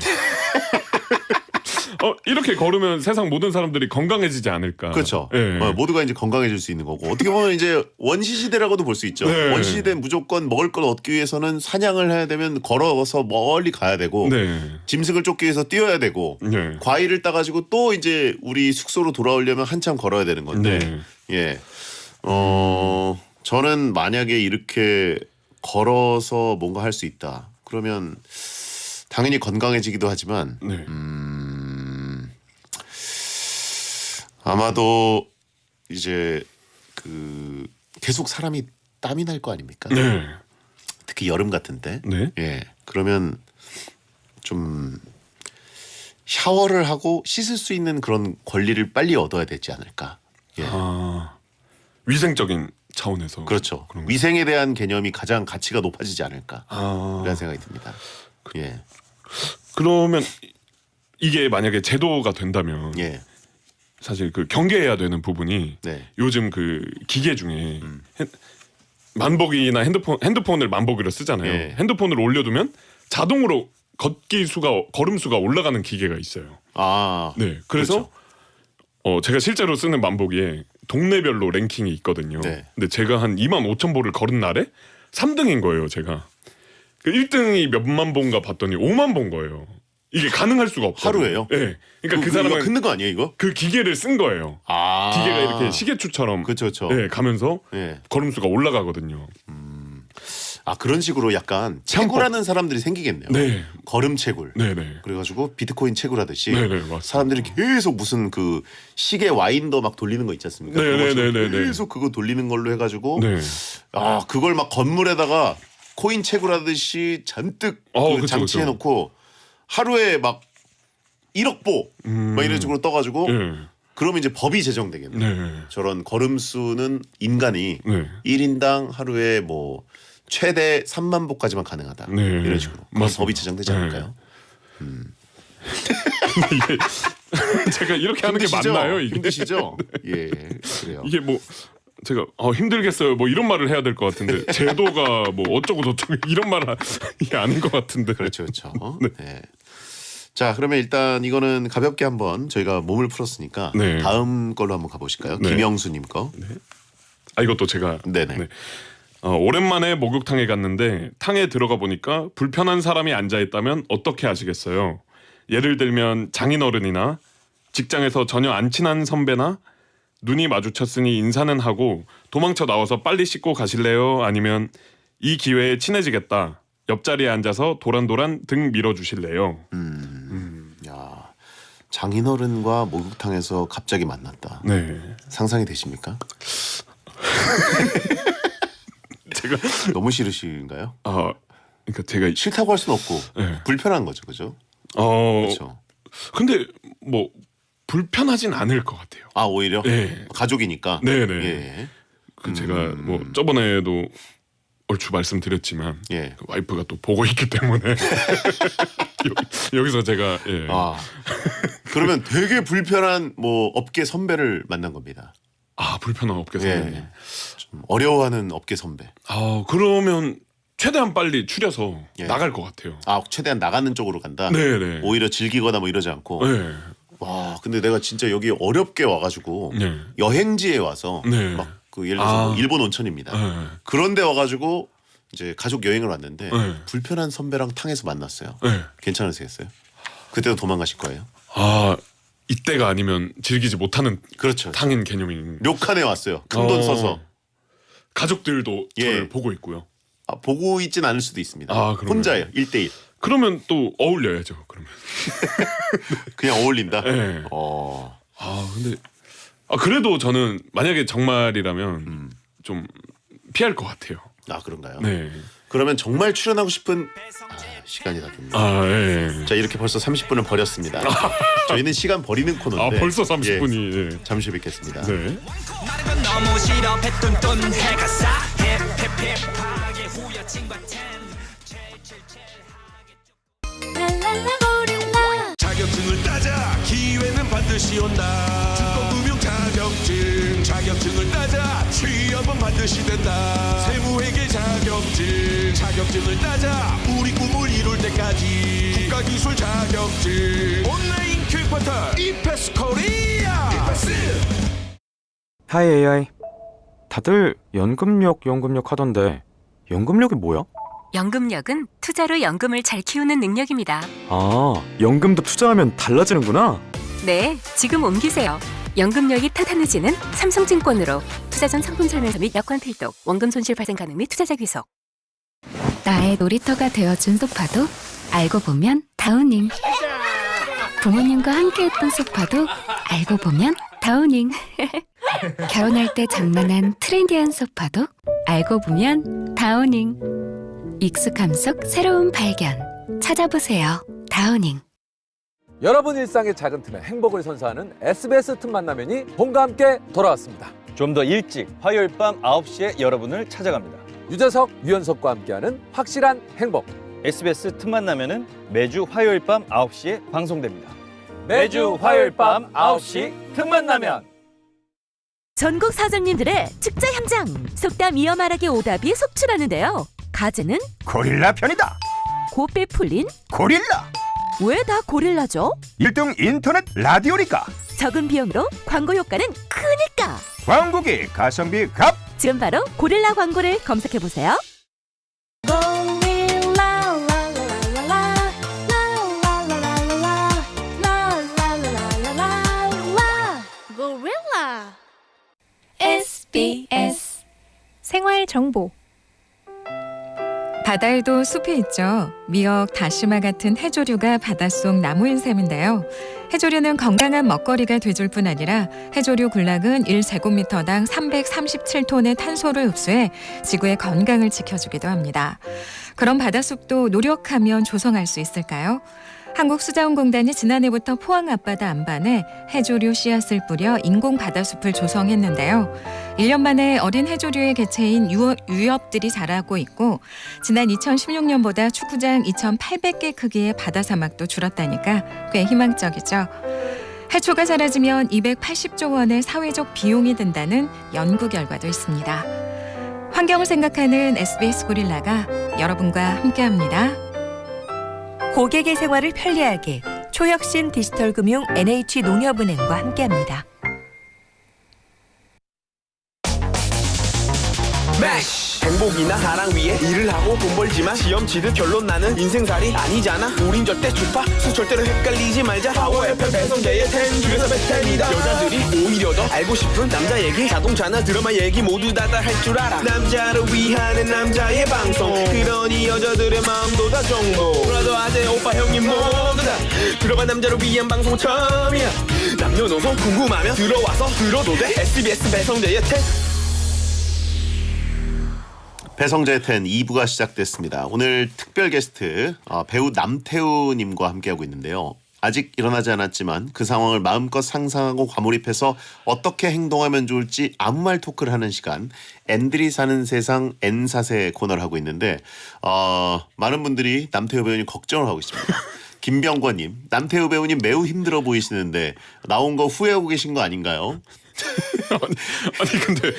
이렇게 걸으면 세상 모든 사람들이 건강해지지 않을까. 그렇죠. 예. 모두가 이제 건강해질 수 있는 거고 어떻게 보면 이제 원시시대라고도 볼 수 있죠. 네. 원시시대 무조건 먹을 걸 얻기 위해서는 사냥을 해야 되면 걸어서 멀리 가야 되고 네. 짐승을 쫓기 위해서 뛰어야 되고 네. 과일을 따가지고 또 이제 우리 숙소로 돌아오려면 한참 걸어야 되는 건데 네. 예. 저는 만약에 이렇게 걸어서 뭔가 할 수 있다. 그러면 당연히 건강해지기도 하지만 네. 아마도 이제 계속 사람이 땀이 날 거 아닙니까? 네. 특히 여름 같은데. 네. 예. 그러면 좀 샤워를 하고 씻을 수 있는 그런 권리를 빨리 얻어야 되지 않을까? 예. 위생적인 차원에서. 그렇죠. 위생에 대한 개념이 가장 가치가 높아지지 않을까? 이런 생각이 듭니다. 예. 그러면 이게 만약에 제도가 된다면 예. 사실 경계해야 되는 부분이 네. 요즘 기계 중에 만보기나 핸드폰을 만보기로 쓰잖아요. 예. 핸드폰을 올려두면 자동으로 걸음 수가 올라가는 기계가 있어요. 네. 그래서 그렇죠. 제가 실제로 쓰는 만보기에 동네별로 랭킹이 있거든요. 네. 근데 제가 한 25,000보를 걸은 날에 3등인 거예요, 제가. 1등이 몇만 보인가 봤더니 5만 본 거예요. 이게 가능할 수가 없어요. 하루에요? 네. 그러니까 그 사람은 끊는 거 아니에요, 이거? 그 기계를 쓴 거예요. 기계가 이렇게 시계추처럼 그렇죠. 네, 가면서 걸음수가 올라가거든요. 그런 식으로 약간 채굴하는 사람들이 생기겠네요. 네. 걸음 채굴. 네네. 그래가지고 비트코인 채굴하듯이 네네, 맞습니다. 사람들이 계속 무슨 시계 와인더 막 돌리는 거 있지 않습니까? 네네네네. 계속 그거 돌리는 걸로 해가지고 네. 그걸 막 건물에다가 코인 채굴하듯이 잔뜩 그쵸, 장치해놓고 하루에 막 1억 보 막 이런 식으로 떠가지고 그러면 이제 법이 제정되겠네요. 네. 저런 걸음수는 인간이 1인당 하루에 뭐 최대 3만 보까지만 가능하다. 네. 이런 식으로. 그런 법이 제정되지 않을까요? 이게 제가 이렇게 하는 게 힘드시죠? 맞나요? 이게? 힘드시죠? 예, 그래요. 이게 뭐 제가 힘들겠어요. 뭐 이런 말을 해야 될 것 같은데 제도가 뭐 어쩌고 저쩌고 이런 말은 이게 아닌 것 같은데. 그렇죠. 네. 자, 그러면 일단 이거는 가볍게 한번 저희가 몸을 풀었으니까 네. 다음 걸로 한번 가보실까요? 네. 김영수님 거. 이것도 제가 네네. 오랜만에 목욕탕에 갔는데 탕에 들어가 보니까 불편한 사람이 앉아 있다면 어떻게 하시겠어요? 예를 들면 장인어른이나 직장에서 전혀 안 친한 선배나 눈이 마주쳤으니 인사는 하고 도망쳐 나와서 빨리 씻고 가실래요? 아니면 이 기회에 친해지겠다. 옆자리에 앉아서 도란도란 등 밀어주실래요? 야, 장인어른과 목욕탕에서 갑자기 만났다. 네. 상상이 되십니까? 제가 너무 싫으신가요? 그러니까 제가 싫다고 할 수는 없고 네. 불편한 거죠, 그죠? 그렇죠. 근데 뭐 불편하진 않을 것 같아요. 오히려 네. 가족이니까. 네네. 예. 제가 뭐 저번에도 얼추 말씀드렸지만 그 와이프가 또 보고 있기 때문에 여기서 제가 그러면 되게 불편한 뭐 업계 선배를 만난 겁니다. 불편한 업계 선배. 좀 어려워하는 업계 선배. 그러면 최대한 빨리 추려서 나갈 것 같아요. 최대한 나가는 쪽으로 간다. 네네. 오히려 즐기거나 뭐 이러지 않고. 네. 와, 근데 내가 진짜 여기 어렵게 와가지고 네. 여행지에 와서 네. 막 예를 들어서 뭐 일본 온천입니다. 네. 그런데 와가지고 이제 가족 여행을 왔는데 네. 불편한 선배랑 탕에서 만났어요. 네. 괜찮으시겠어요? 그때도 도망가실 거예요? 이때가 아니면 즐기지 못하는 그렇죠. 탕인 개념인. 료칸에 왔어요. 큰 돈 써서. 가족들도 저를 보고 있고요. 보고 있진 않을 수도 있습니다. 그러면. 혼자예요. 1대1. 그러면 또 어울려야죠. 그러면. 그냥 어울린다? 네. 근데 그래도 저는 만약에 정말이라면 좀 피할 것 같아요. 그런가요? 네. 그러면 정말 출연하고 싶은 시간이 다 됐네요. 예. 자, 이렇게 벌써 30분을 버렸습니다. 저희는 시간 버리는 코너인데. 벌써 30분이. 잠시 뵙겠습니다. 네. 너무 싫어 배뚠뚠 해가 싸해 힙힙하게 후여친과 자격증을 따자 기회는 반드시 온다 주권금융 자격증을 따자 취업은 반드시 된다 세무회계 자격증을 따자 우리 꿈을 이룰 때까지 국가기술 자격증 온라인 퀵포털 이패스 코리아. 하이 AI. 다들 연금력 하던데 연금력이 뭐야? 연금력은 투자로 연금을 잘 키우는 능력입니다. 아, 연금도 투자하면 달라지는구나. 네, 지금 옮기세요. 연금력이 탄탄해지는 삼성증권으로 투자 전 상품 설명서 및 여권 필독, 원금 손실 발생 가능 및 투자자 귀속. 나의 놀이터가 되어준 소파도 알고 보면 다우닝. 부모님과 함께했던 소파도 알고 보면 다우닝. 결혼할 때 장만한 트렌디한 소파도 알고 보면 다우닝. 익숙함 속 새로운 발견. 찾아보세요. 다우닝. 여러분 일상의 작은 틈에 행복을 선사하는 SBS 틈 만나면이 봄과 함께 돌아왔습니다. 좀 더 일찍 화요일 밤 9시에 여러분을 찾아갑니다. 유재석, 유연석과 함께하는 확실한 행복. SBS 틈 만나면은 매주 화요일 밤 9시에 방송됩니다. 매주 화요일 밤 9시 틈 만나면. 전국 사장님들의 축제 현장. 속담 이어 말하기 오답이 속출하는데요. 가제는 고릴라 편이다. 곱게 풀린 고릴라. 왜 다 고릴라죠? 1등 인터넷 라디오니까. 적은 비용으로 광고 효과는 크니까. 광고계 가성비 갑. 지금 바로 고릴라 광고를 검색해보세요. SBS 생활정보. 바다에도 숲이 있죠. 미역, 다시마 같은 해조류가 바닷속 나무인 셈인데요. 해조류는 건강한 먹거리가 돼줄 뿐 아니라 해조류 군락은 1제곱미터당 337톤의 탄소를 흡수해 지구의 건강을 지켜주기도 합니다. 그럼 바닷숲도 노력하면 조성할 수 있을까요? 한국수자원공단이 지난해부터 포항 앞바다 안반에 해조류 씨앗을 뿌려 인공 바다숲을 조성했는데요. 1년 만에 어린 해조류의 개체인 유엽들이 자라고 있고 지난 2016년보다 축구장 2,800개 크기의 바다 사막도 줄었다니까 꽤 희망적이죠. 해초가 사라지면 280조 원의 사회적 비용이 든다는 연구 결과도 있습니다. 환경을 생각하는 SBS 고릴라가 여러분과 함께합니다. 고객의 생활을 편리하게 초혁신 디지털금융 NH농협은행과 함께합니다. 행복이나 사랑 위해 일을 하고 돈 벌지만 시험 치듯 결론 나는 인생살이 아니잖아. 우린 절대 주파수 절대로 헷갈리지 말자. 파워 FM 배성재의 10 중에서 베스트입니다. 여자들이 오히려 더 알고 싶은 남자 얘기, 자동차나 드라마 얘기 모두 다 할 줄 알아. 남자를 위하는 남자의 방송, 그러니 여자들의 마음도 다 정보. 브라더 아재 오빠 형님 모두 다 들어봐. 남자를 위한 방송 처음이야. 남녀노소 궁금하면 들어와서 들어도 돼. SBS 배성재의 10. 배성재의 10 2부가 시작됐습니다. 오늘 특별 게스트 배우 남태우님과 함께하고 있는데요. 아직 일어나지 않았지만 그 상황을 마음껏 상상하고 과몰입해서 어떻게 행동하면 좋을지 아무 말 토크를 하는 시간, N들이 사는 세상 N사세 코너를 하고 있는데 많은 분들이 남태우 배우님 걱정을 하고 있습니다. 김병권님, 남태우 배우님 매우 힘들어 보이시는데 나온 거 후회하고 계신 거 아닌가요? 아니 근데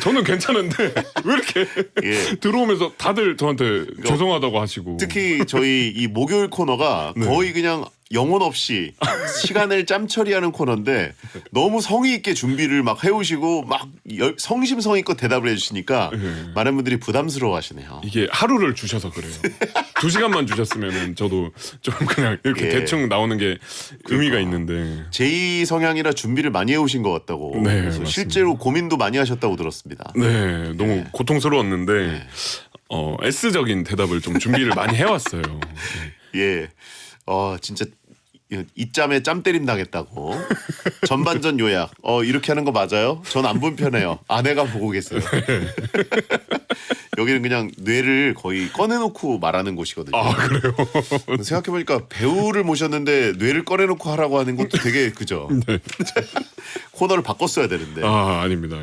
저는 괜찮은데 왜 이렇게 들어오면서 다들 저한테 죄송하다고 하시고. 특히 저희 이 목요일 코너가 거의 그냥 영혼 없이 시간을 짬처리하는 코너인데 너무 성의 있게 준비를 막 해오시고 막 성심성의껏 대답을 해주시니까 많은 분들이 부담스러워하시네요. 이게 하루를 주셔서 그래요. 2시간만 주셨으면 저도 좀 그냥 이렇게 대충 나오는 게 의미가 있는데. 제2 성향이라 준비를 많이 해오신 것 같다고. 네, 그래서 실제로 고민도 많이 하셨다고 들었습니다. 네, 너무 고통스러웠는데 S적인 대답을 좀 준비를 많이 해왔어요. 예. 진짜 이짬에 짬 때림 당했다고. 전반전 요약. 이렇게 하는 거 맞아요? 전 안 불편해요. 아내가 보고 계세요. 여기는 그냥 뇌를 거의 꺼내놓고 말하는 곳이거든요. 아, 그래요? 생각해보니까 배우를 모셨는데 뇌를 꺼내놓고 하라고 하는 것도 되게 그죠? 네. 코너를 바꿨어야 되는데. 아닙니다.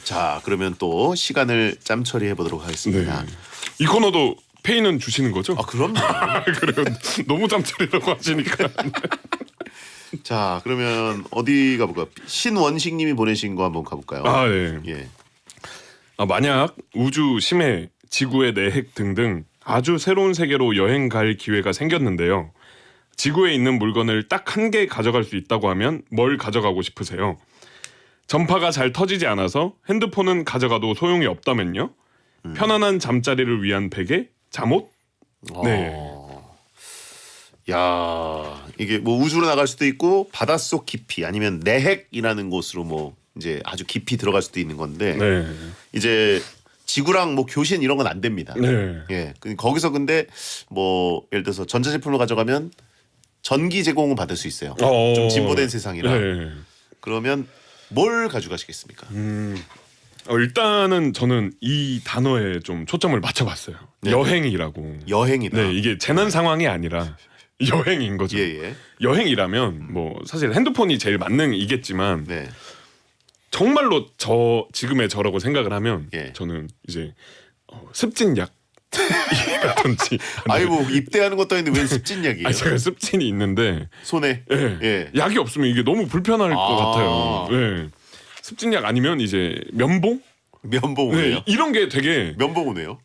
자, 그러면 또 시간을 짬 처리해 보도록 하겠습니다. 네. 이 코너도 페이는 주시는 거죠? 그럼요. 그래요. 너무 짬처리라고 하시니까. 자, 그러면 어디 가볼까요? 신원식님이 보내신 거 한번 가볼까요? 네. 예. 만약 우주, 심해, 지구의 내핵 등등 아주 새로운 세계로 여행 갈 기회가 생겼는데요. 지구에 있는 물건을 딱 한 개 가져갈 수 있다고 하면 뭘 가져가고 싶으세요? 전파가 잘 터지지 않아서 핸드폰은 가져가도 소용이 없다면요? 편안한 잠자리를 위한 베개? 잠옷? 네. 야, 이게 뭐 우주로 나갈 수도 있고 바닷속 깊이 아니면 내핵이라는 곳으로 뭐 이제 아주 깊이 들어갈 수도 있는 건데 네. 이제 지구랑 뭐 교신 이런 건 안 됩니다. 네. 예. 거기서 근데 뭐 예를 들어서 전자제품을 가져가면 전기 제공을 받을 수 있어요. 좀 진보된 세상이라. 네. 그러면 뭘 가져가시겠습니까? 일단은 저는 이 단어에 좀 초점을 맞춰봤어요. 네. 여행이라고. 여행이다. 네, 이게 재난 상황이 아니라 여행인 거죠. 예. 여행이라면 뭐 사실 핸드폰이 제일 만능이겠지만 네. 정말로 저 지금의 저라고 생각을 하면 예. 저는 이제 습진약 이라든지 아니 뭐 입대하는 것도 아닌데 왜 습진약이에요? 제가 습진이 있는데 손에 예. 약이 없으면 이게 너무 불편할 것 같아요. 예. 습진약 아니면 이제 면봉? 면봉이에요? 네, 이런 게 되게 면봉은 왜요?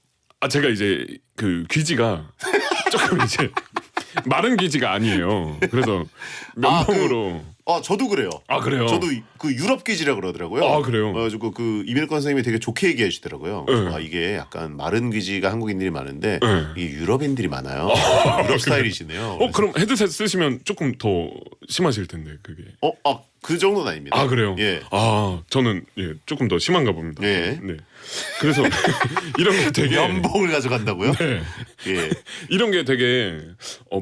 제가 이제 그 귀지가 조금 이제 마른 귀지가 아니에요. 그래서 면봉으로. 저도 그래요. 그래요? 저도 그 유럽 귀지라 그러더라고요. 그래요? 그래가지고 그 이민혁 선생님이 되게 좋게 얘기하시더라고요. 네. 이게 약간 마른 귀지가 한국인들이 많은데 네. 이게 유럽인들이 많아요. 유럽 스타일이시네요. 그럼 헤드셋 쓰시면 조금 더 심하실 텐데 그게. 그 정도는 아닙니다. 그래요? 예. 저는 조금 더 심한가 봅니다. 예. 네. 그래서 이런 게 되게 면봉을 가져간다고요? 네. 예. 이런 게 되게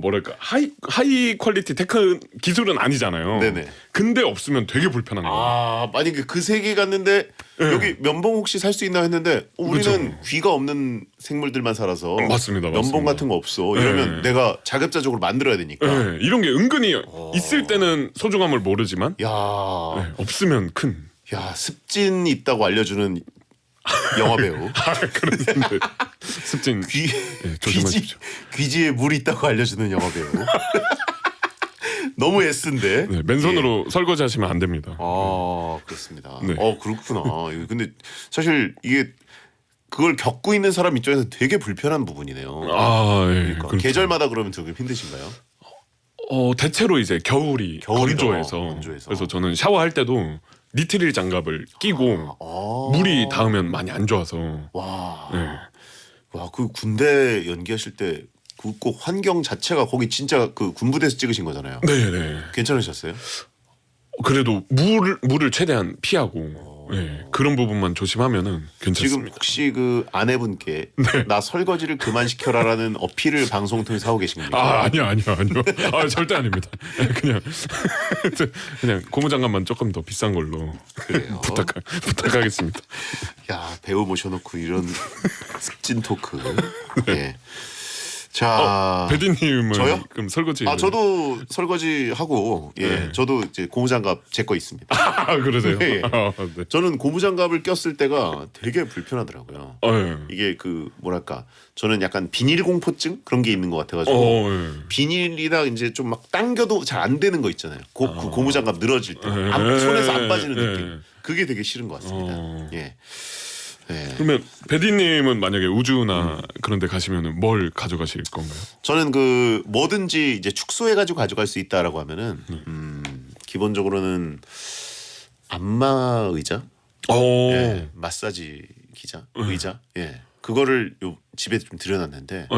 뭐랄까 하이 퀄리티 테크 기술은 아니잖아요. 네네. 근데 없으면 되게 불편한 거예요. 만약에 그 세계 갔는데 여기 면봉 혹시 살 수 있나 했는데 우리는 그렇죠. 귀가 없는 생물들만 살아서 맞습니다. 면봉 같은 거 없어. 이러면 내가 자급자족으로 만들어야 되니까. 네, 이런 게 은근히 있을 때는 소중함을 모르지만 없으면 큰. 습진 있다고 알려주는 영화 배우. 그런데 습진 조심하십시오. 귀지에 물 있다고 알려주는 영화 배우. 너무 S인데. 네, 맨손으로 설거지 하시면 안 됩니다. 그렇습니다. 네. 그렇구나. 근데 사실 이게 그걸 겪고 있는 사람 입장에서 되게 불편한 부분이네요. 그러니까 그렇죠. 계절마다 그러면 되게 힘드신가요? 대체로 이제 겨울이 건조해서. 그래서 저는 샤워할 때도 니트릴 장갑을 끼고 물이 닿으면 많이 안 좋아서. 그 군대 연기하실 때 그 꼭 환경 자체가 거기 진짜 그 군부대에서 찍으신 거잖아요. 네네. 괜찮으셨어요? 그래도 물을 최대한 피하고 그런 부분만 조심하면은 괜찮습니다. 지금 혹시 그 아내분께 나 설거지를 그만 시켜라라는 어필을 방송 통해서 하고 계신 겁니까? 아니요. 절대 아닙니다. 그냥 고무장갑만 조금 더 비싼 걸로 부탁하겠습니다. 야, 배우 모셔놓고 이런 습진 토크. 네. 자, 배디님은 저요? 그럼 설거지? 저도 설거지 하고 저도 이제 고무장갑 제 거 있습니다. 그러세요? 네. 네. 저는 고무장갑을 꼈을 때가 되게 불편하더라고요. 이게 그 뭐랄까 저는 약간 비닐 공포증 그런 게 있는 것 같아가지고 비닐이라 이제 좀 막 당겨도 잘 안 되는 거 있잖아요. 그 고무장갑 늘어질 때 손에서 안 빠지는 느낌. 그게 되게 싫은 것 같습니다. 예. 네. 그러면 배디님은 만약에 우주나 그런 데 가시면은 뭘 가져가실 건가요? 저는 그 뭐든지 이제 축소해가지고 가져갈 수 있다라고 하면은 기본적으로는 안마 의자, 마사지 기자, 의자, 그거를 집에 좀 들여놨는데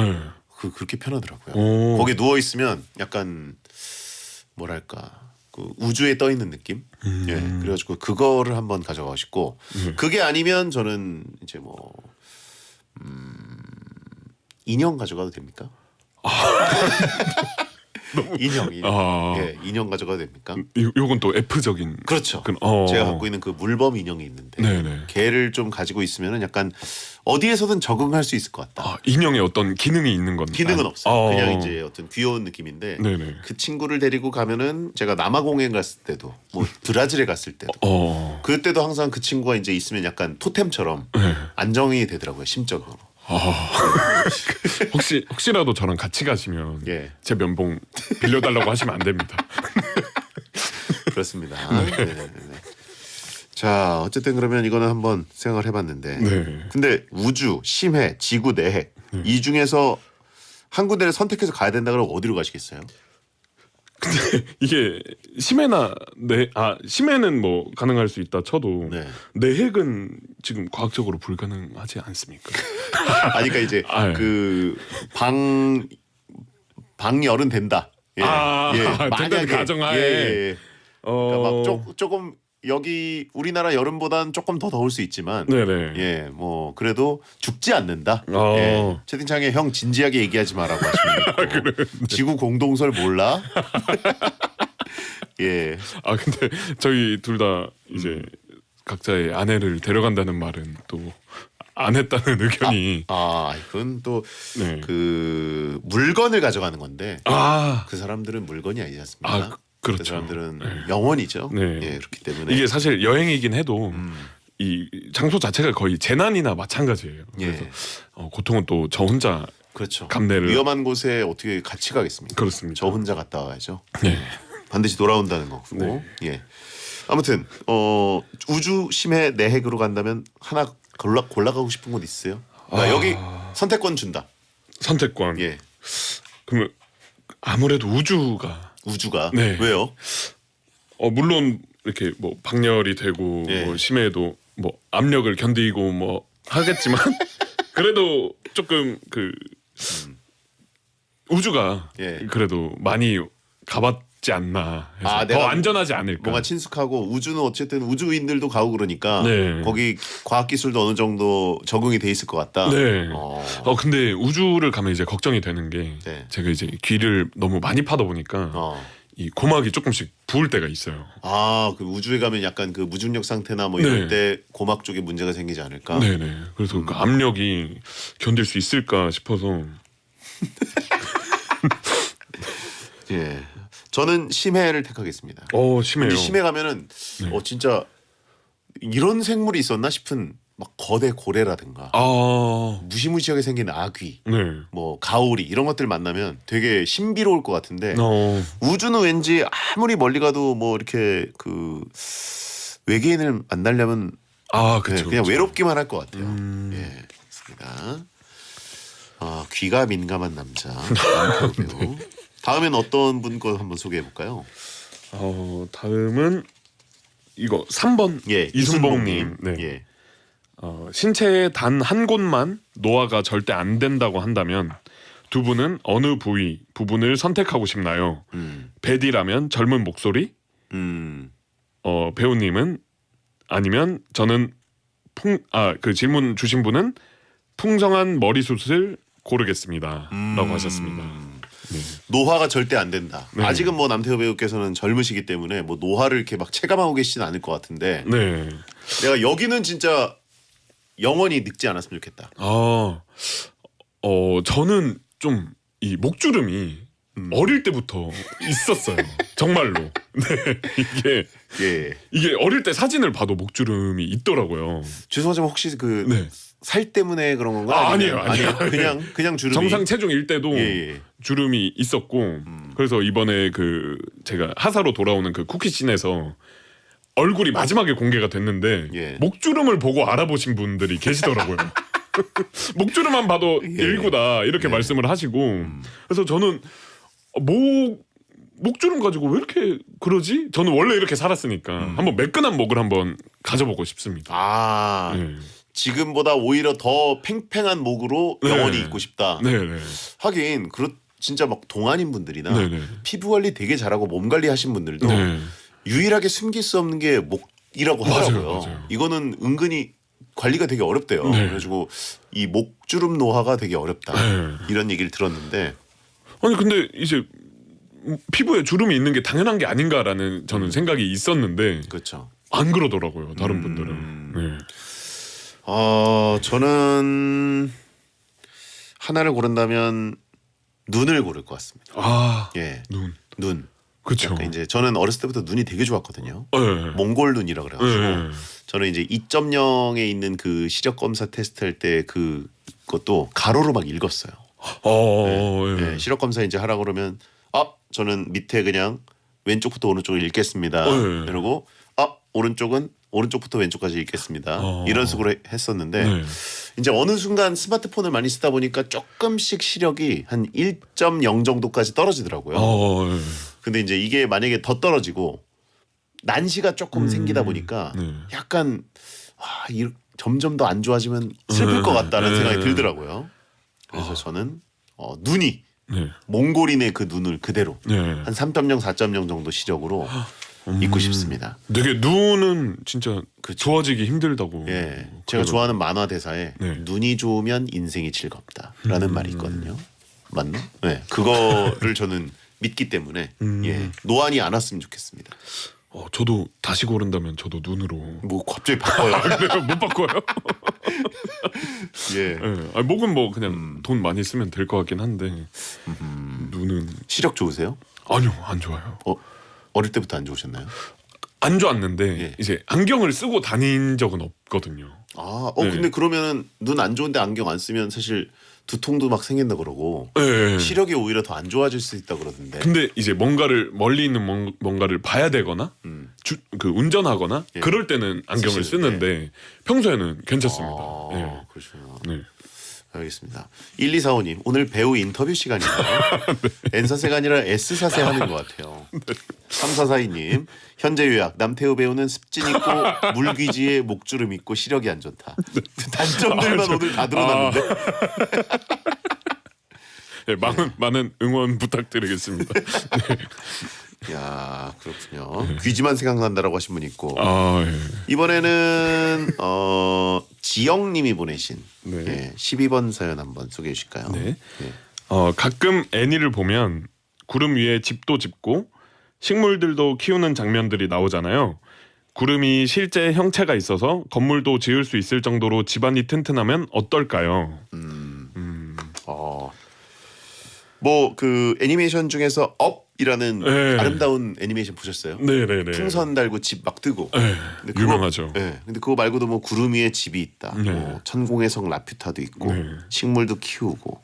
그렇게 편하더라고요. 거기에 누워 있으면 약간 뭐랄까. 그 우주에 떠 있는 느낌. 그래가지고 그거를 한번 가져가고 싶고 그게 아니면 저는 이제 뭐 인형 가져가도 됩니까? 인형. 인형 가져가도 됩니까? 요건 또 F적인. 그렇죠. 제가 갖고 있는 그 물범 인형이 있는데 걔를 좀 가지고 있으면은 약간 어디에서든 적응할 수 있을 것 같다. 인형에 어떤 기능이 있는 건? 기능은 없어요. 그냥 이제 어떤 귀여운 느낌인데 그 친구를 데리고 가면은 제가 남아공에 갔을 때도 뭐 브라질에 갔을 때도 그때도 항상 그 친구가 이제 있으면 약간 토템처럼 안정이 되더라고요, 심적으로. 혹시라도 저랑 같이 가시면 제 면봉 빌려달라고 하시면 안 됩니다. 그렇습니다. 자, 어쨌든 그러면 이거는 한번 생각을 해봤는데 근데 우주, 심해, 지구, 내핵 이 중에서 한 군데를 선택해서 가야 된다 그러면 어디로 가시겠어요? 근데 이게 심해나 심해는 뭐 가능할 수 있다 쳐도 내핵은 지금 과학적으로 불가능하지 않습니까? 아니 그러니까 이제 그 방열은 된다. 예. 된다는 가정하에. 그러니까 막 조금 여기 우리나라 여름보다는 조금 더 더울 수 있지만, 예, 뭐 그래도 죽지 않는다. 예. 채팅창에 형 진지하게 얘기하지 마라고 하시면 지구 공동설 몰라? 예. 근데 저희 둘 다 이제 각자의 아내를 데려간다는 말은 또 안 했다는 의견이. 그건 또 그 물건을 가져가는 건데 그 사람들은 물건이 아니지 않습니까? 그렇죠. 그 사람들은 영혼이죠. 예, 그렇기 때문에 이게 사실 여행이긴 해도 이 장소 자체가 거의 재난이나 마찬가지예요. 그래서 고통은 또 저 혼자 감내를 위험한 곳에 어떻게 같이 가겠습니까? 그렇습니다. 저 혼자 갔다 와야죠. 반드시 돌아온다는 거고. 예. 아무튼 우주 심해 내핵으로 간다면 하나 골라가고 싶은 곳 있으세요? 여기 선택권 준다. 선택권. 예. 그러면 아무래도 우주가. 왜요? 물론 이렇게 뭐 방열이 되고 뭐 심해도 뭐 압력을 견디고 뭐 하겠지만 그래도 조금 그 우주가 그래도 많이 가봤지 않나 해서 더 안전하지 않을까. 뭔가 친숙하고 우주는 어쨌든 우주인들도 가고 그러니까 거기 과학기술도 어느 정도 적응이 돼 있을 것 같다. 근데 우주를 가면 이제 걱정이 되는 게 제가 이제 귀를 너무 많이 파다 보니까 이 고막이 조금씩 부을 때가 있어요. 그 우주에 가면 약간 그 무중력 상태나 뭐 이럴 때 고막 쪽에 문제가 생기지 않을까? 네네. 그래서 그 압력이 견딜 수 있을까 싶어서. 예. 저는 심해를 택하겠습니다. 심해요. 근데 심해 가면은 진짜 이런 생물이 있었나 싶은 막 거대 고래라든가 무시무시하게 생긴 아귀, 뭐 가오리 이런 것들 만나면 되게 신비로울 것 같은데 우주는 왠지 아무리 멀리 가도 뭐 이렇게 그 외계인을 만나려면 그냥 외롭기만 할 것 같아요. 예, 그렇습니다. 귀가 민감한 남자. 다음엔 어떤 분 거 한번 소개해 볼까요? 다음은 이거 3번 이순봉님. 신체의 단 한 곳만 노화가 절대 안 된다고 한다면 두 분은 어느 부분을 선택하고 싶나요? 베디라면 젊은 목소리? 배우님은 아니면 저는 그 질문 주신 분은 풍성한 머리숱을 고르겠습니다. 라고 하셨습니다. 노화가 절대 안 된다. 아직은 뭐 남태호 배우께서는 젊으시기 때문에 뭐 노화를 이렇게 막 체감하고 계시진 않을 것 같은데 내가 여기는 진짜 영원히 늙지 않았으면 좋겠다. 저는 좀 이 목주름이 어릴 때부터 있었어요. 정말로. 이게 어릴 때 사진을 봐도 목주름이 있더라고요. 죄송하지만 혹시 살 때문에 그런 건가? 아니에요. 그냥 주름이 정상 체중일 때도 주름이 있었고 그래서 이번에 제가 하사로 돌아오는 그 쿠키씬에서 얼굴이 마지막에 공개가 됐는데 목주름을 보고 알아보신 분들이 계시더라고요. 목주름만 봐도 일구다 이렇게 말씀을 하시고 그래서 저는 목주름 가지고 왜 이렇게 그러지? 저는 원래 이렇게 살았으니까 한번 매끈한 목을 한번 가져보고 싶습니다. 지금보다 오히려 더 팽팽한 목으로 영원히 있고 싶다. 하긴 진짜 막 동안인 분들이나 피부 관리 되게 잘하고 몸 관리하신 분들도 유일하게 숨길 수 없는 게 목이라고 하더라고요. 맞아요. 이거는 은근히 관리가 되게 어렵대요. 그래가지고 이 목주름 노화가 되게 어렵다. 이런 얘기를 들었는데 아니 근데 이제 피부에 주름이 있는 게 당연한 게 아닌가라는 저는 생각이 있었는데 안 그러더라고요. 다른 분들은. 저는 하나를 고른다면 눈을 고를 것 같습니다. 눈. 그렇죠. 이제 저는 어렸을 때부터 눈이 되게 좋았거든요. 몽골 눈이라 그래가지고 저는 이제 2.0에 있는 그 시력 검사 테스트 할 때 그것도 가로로 막 읽었어요. 시력 검사 이제 하라 그러면 저는 밑에 그냥 왼쪽부터 오른쪽을 읽겠습니다. 그리고 오른쪽부터 왼쪽까지 읽겠습니다. 이런 식으로 했었는데 이제 어느 순간 스마트폰을 많이 쓰다 보니까 조금씩 시력이 한 1.0 정도까지 떨어지더라고요. 근데 이제 이게 만약에 더 떨어지고 난시가 조금 생기다 보니까 약간 점점 더 안 좋아지면 슬플 것 같다는 생각이 들더라고요. 그래서 저는 눈이 몽골인의 그 눈을 그대로 한 3.0, 4.0 정도 시력으로 입고 싶습니다. 되게 눈은 진짜 좋아지기 힘들다고. 예, 제가 좋아하는 만화 대사에 눈이 좋으면 인생이 즐겁다라는 말이 있거든요. 맞나? 네, 그거를 저는 믿기 때문에 예, 노안이 안 왔으면 좋겠습니다. 저도 다시 고른다면 저도 눈으로. 뭐 갑자기 바꿔요? 그래요? 못 바꿔요? 예. 예. 목은 뭐 그냥 돈 많이 쓰면 될 것 같긴 한데 눈은 시력 좋으세요? 아니요, 안 좋아요. 어릴 때부터 안 좋으셨나요? 안 좋았는데 이제 안경을 쓰고 다닌 적은 없거든요. 근데 그러면은 눈 안 좋은데 안경 안 쓰면 사실 두통도 막 생긴다 그러고 시력이 오히려 더 안 좋아질 수 있다 그러던데. 근데 이제 뭔가를 멀리 있는 뭔가를 봐야 되거나 그 운전하거나 그럴 때는 안경을 쓰는데 평소에는 괜찮습니다. 그렇죠. 네. 알겠습니다. 1245님 오늘 배우 인터뷰 시간이에요. N사세가 아니라 S사세 하는 것 같아요. 3442님 현재 요약 남태우 배우는 습진 있고 물귀지에 목주름 있고 시력이 안 좋다. 단점들만 오늘 다 드러났는데. 네, 많은 응원 부탁드리겠습니다. 야 그렇군요. 귀지만 생각난다라고 하신 분 있고 예. 이번에는 지영님이 보내신 12번 사연 한번 소개해 주실까요? 네. 가끔 애니를 보면 구름 위에 집도 짓고 식물들도 키우는 장면들이 나오잖아요. 구름이 실제 형체가 있어서 건물도 지을 수 있을 정도로 집안이 튼튼하면 어떨까요? 뭐 그 애니메이션 중에서 업이라는 아름다운 애니메이션 보셨어요? 네네네. 풍선 달고 집 막 뜨고. 근데 유명하죠. 근데 그거 말고도 뭐 구름 위에 집이 있다. 뭐 천공의 성 라퓨타도 있고 식물도 키우고.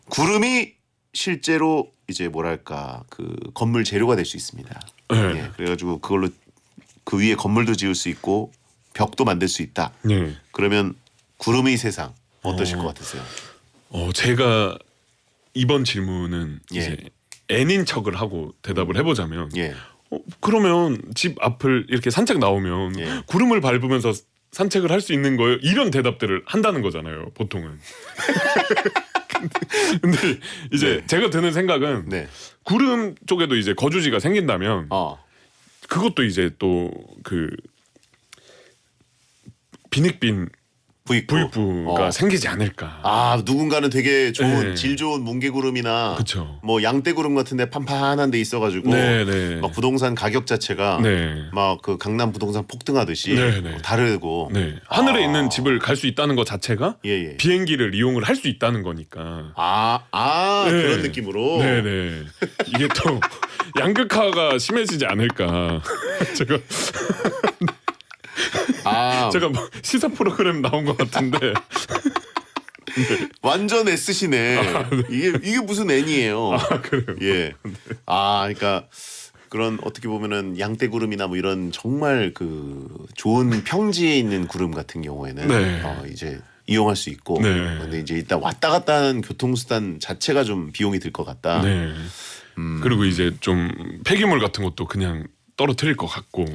구름이 실제로 이제 뭐랄까 그 건물 재료가 될 수 있습니다. 예, 그래가지고 그걸로 그 위에 건물도 지을 수 있고 벽도 만들 수 있다. 그러면 구름의 세상 어떠실 것 같으세요? 제가 이번 질문은 이제 N인 척을 하고 대답을 해보자면 그러면 집 앞을 이렇게 산책 나오면 구름을 밟으면서 산책을 할 수 있는 거예요? 이런 대답들을 한다는 거잖아요, 보통은. 근데 이제 제가 드는 생각은 구름 쪽에도 이제 거주지가 생긴다면 그것도 이제 또 그 비닉빈 부익부가 생기지 않을까. 누군가는 되게 좋은 질 좋은 뭉게구름이나 뭐 양떼구름 같은데 판판한 데 있어가지고 막 부동산 가격 자체가 막 그 강남 부동산 폭등하듯이 다르고 하늘에 있는 집을 갈 수 있다는 것 자체가 비행기를 이용을 할 수 있다는 거니까. 그런 느낌으로. 네네. 이게 또 양극화가 심해지지 않을까. 제가 제가 뭐 시사 프로그램 나온 것 같은데 완전 S시네. 이게 무슨 N이에요? 그래요? 예. 그러니까 그런 어떻게 보면은 양떼구름이나 뭐 이런 정말 그 좋은 평지에 있는 구름 같은 경우에는 이제 이용할 수 있고. 근데 이제 일단 왔다 갔다 하는 교통수단 자체가 좀 비용이 들 것 같다. 그리고 이제 좀 폐기물 같은 것도 그냥 떨어뜨릴 것 같고.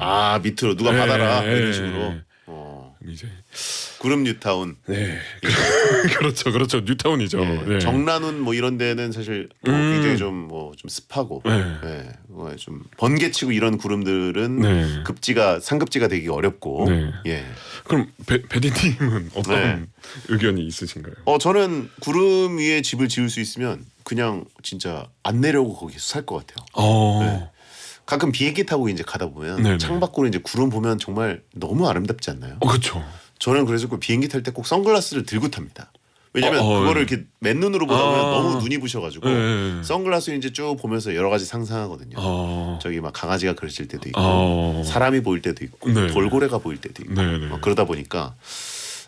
밑으로 누가 받아라 이런 식으로. 이제 구름 뉴타운. 그렇죠. 뉴타운이죠. 정란운 뭐 이런 데는 사실 굉장히 좀 습하고 좀 번개치고 이런 구름들은 상급지가 되기 어렵고. 그럼 베디님은 어떤 의견이 있으신가요? 저는 구름 위에 집을 지을 수 있으면 그냥 진짜 안 내려오고 거기서 살 것 같아요. 가끔 비행기 타고 이제 가다 보면 창밖으로 이제 구름 보면 정말 너무 아름답지 않나요? 그렇죠. 저는 그래서 그 비행기 탈 때 꼭 선글라스를 들고 탑니다. 왜냐면 그거를 이렇게 맨눈으로 보다 보면 너무 눈이 부셔가지고 선글라스 이제 쭉 보면서 여러 가지 상상하거든요. 저기 막 강아지가 그려질 때도 있고 사람이 보일 때도 있고 돌고래가 보일 때도 있고 그러다 보니까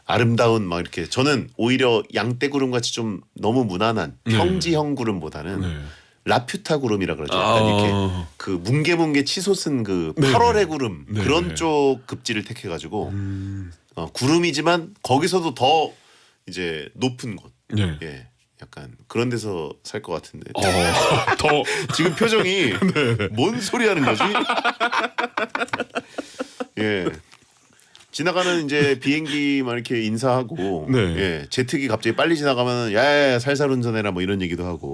아름다운 막 이렇게 저는 오히려 양떼구름 같이 좀 너무 무난한 평지형 구름보다는 라퓨타 구름이라 그러죠. 약간 이렇게 그 뭉게뭉게 치솟은 그 8월의 구름 그런 쪽 급지를 택해가지고 구름이지만 거기서도 더 이제 높은 곳, 약간 그런 데서 살 것 같은데. 더 지금 표정이 뭔 소리 하는 거지? 예. 지나가는 이제 비행기만 이렇게 인사하고 예. 제트기 갑자기 빨리 지나가면 야 살살 운전해라 뭐 이런 얘기도 하고.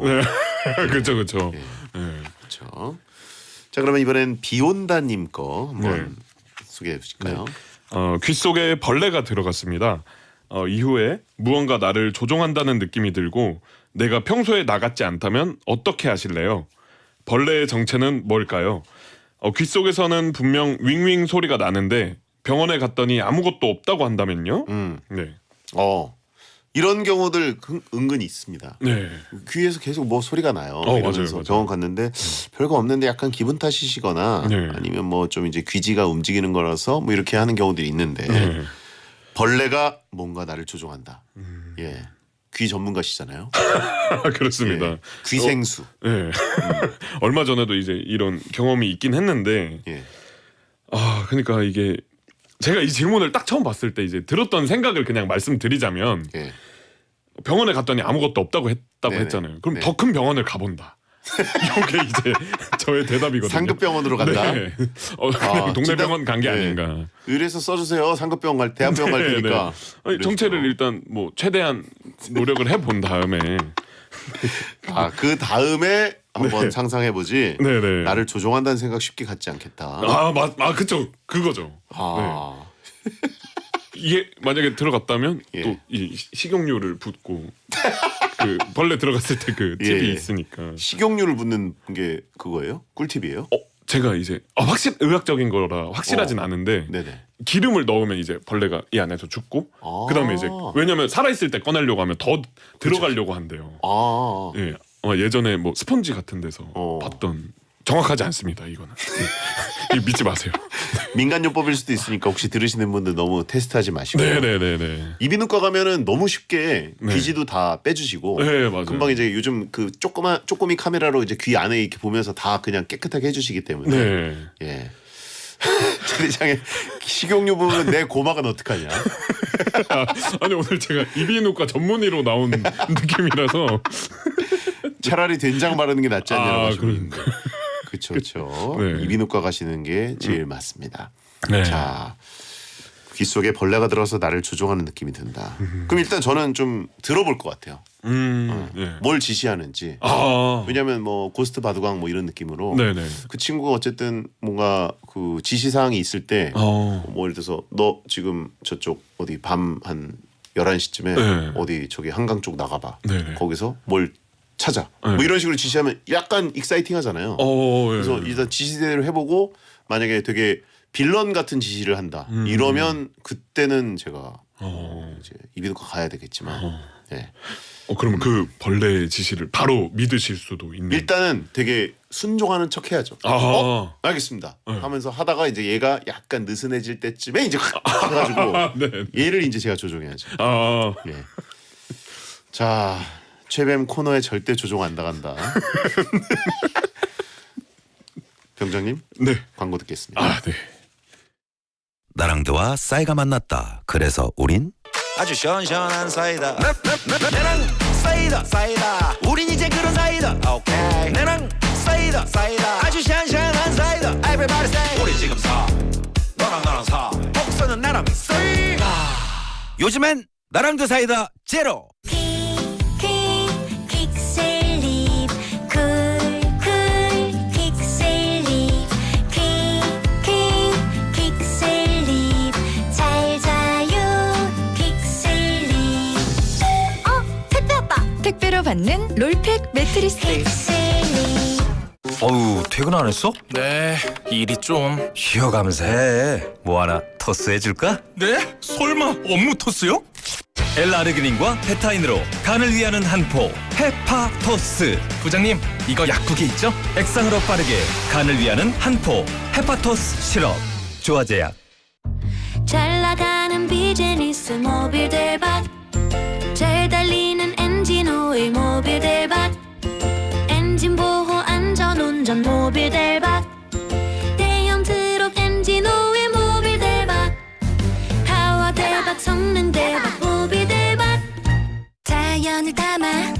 그렇죠, 그렇죠. 그렇죠. 자 그러면 이번엔 비온다님 거 한번 소개해 주실까요? 귀 속에 벌레가 들어갔습니다. 이후에 무언가 나를 조종한다는 느낌이 들고 내가 평소에 나 같지 않다면 어떻게 하실래요? 벌레의 정체는 뭘까요? 귀 속에서는 분명 윙윙 소리가 나는데 병원에 갔더니 아무것도 없다고 한다면요? 네. 이런 경우들 은근히 있습니다. 네. 귀에서 계속 뭐 소리가 나요. 이러면서 맞아요. 병원 갔는데 별거 없는데 약간 기분 탓이시거나 아니면 뭐 좀 이제 귀지가 움직이는 거라서 뭐 이렇게 하는 경우들이 있는데 벌레가 뭔가 나를 조종한다. 예. 귀 전문가시잖아요. 그렇습니다. 예. 귀생수. 얼마 전에도 이제 이런 경험이 있긴 했는데 그러니까 이게 제가 이 질문을 딱 처음 봤을 때 이제 들었던 생각을 그냥 말씀드리자면 병원에 갔더니 아무것도 없다고 했잖아요. 그럼 더 큰 병원을 가본다. 이게 이제 저의 대답이거든요. 상급 병원으로 간다. 네. 동네 병원 간 게 아닌가. 의뢰서 써주세요. 상급 병원 갈 대학병원 갈 테니까. 아니, 정체를 일단 뭐 최대한 노력을 해본 다음에. 그 다음에 한번 상상해 보지. 나를 조종한다는 생각 쉽게 갖지 않겠다. 그쵸. 그거죠. 이게 만약에 들어갔다면 또 이 식용유를 붓고 그 벌레 들어갔을 때 그 팁이 있으니까. 식용유를 붓는 게 그거예요? 꿀팁이에요? 제가 이제 의학적인 거라 확실하진 않은데 기름을 넣으면 이제 벌레가 이 안에서 죽고 그다음에 이제 왜냐면 살아있을 때 꺼내려고 하면 더 들어가려고 한대요. 예, 예전에 뭐 스펀지 같은 데서 봤던 정확하지 않습니다. 이거는 믿지 마세요. 민간요법일 수도 있으니까 혹시 들으시는 분들 너무 테스트하지 마시고. 네네네네. 이비인후과 가면은 너무 쉽게 귀지도 다 빼주시고. 맞아요. 금방 이제 요즘 그 쪼꼬미 카메라로 이제 귀 안에 이렇게 보면서 다 그냥 깨끗하게 해주시기 때문에. 예. 대장에 식용유 보면 내 고막은 어떡하냐? 아니 오늘 제가 이비인후과 전문의로 나온 느낌이라서 차라리 된장 바르는 게 낫지 않냐고 하시는데. 그렇죠. 이비인후과 가시는 게 제일 맞습니다. 자, 귀 속에 벌레가 들어서 나를 조종하는 느낌이 든다. 그럼 일단 저는 좀 들어볼 것 같아요. 뭘 지시하는지. 왜냐하면 뭐 고스트 바둑왕 뭐 이런 느낌으로 그 친구가 어쨌든 뭔가 그 지시사항이 있을 때 뭐 예를 들어서 너 지금 저쪽 어디 밤 한 11시쯤에 어디 저기 한강 쪽 나가봐. 거기서 뭘 찾아. 뭐 이런 식으로 지시하면 약간 익사이팅하잖아요. 그래서 일단 지시대로 해보고 만약에 되게 빌런 같은 지시를 한다. 이러면 그때는 제가 이제 이비인후과 가야 되겠지만. 그러면 그 벌레 지시를 바로 믿으실 수도 있는. 일단은 되게 순종하는 척 해야죠. 알겠습니다. 하면서 하다가 이제 얘가 약간 느슨해질 때쯤에 이제 해가지고 얘를 이제 제가 조종해야죠. 자. 최뱀 코너에 절대 조종 안 당한다. 병장님, 광고 듣겠습니다. 나랑드와 싸이가 만났다. 그래서 우린 아주 시원시원한 사이다. 나랑 사이다. 우린 이제 그런 사이다. 오케이. 나랑 사이다. 아주 시원시원한 사이다. Everybody say 우리 지금 사. 너랑 사. 복서는 나랑 사이다. 요즘엔 나랑드 사이다 제로. 택배로 받는 롤팩 매트리스. 어우, 퇴근 안 했어? 네, 일이 좀. 쉬어가면서 해. 뭐 하나 토스해줄까? 네? 설마 업무 토스요? L-아르기닌과 페타인으로 간을 위하는 한 포 헤파토스. 부장님, 이거 약국에 있죠? 액상으로 빠르게 간을 위하는 한 포 헤파토스 시럽. 조화제약. 잘 나가는 비즈니스 모빌 대박, 잘 달리는 엔진 오일 모빌 대박, 엔진 보호 안전운전 모빌 대박, 대형 트럭 엔진 오일 모빌 대박, 파워 대박, 성능 대박 모빌 대박. 자연을 담아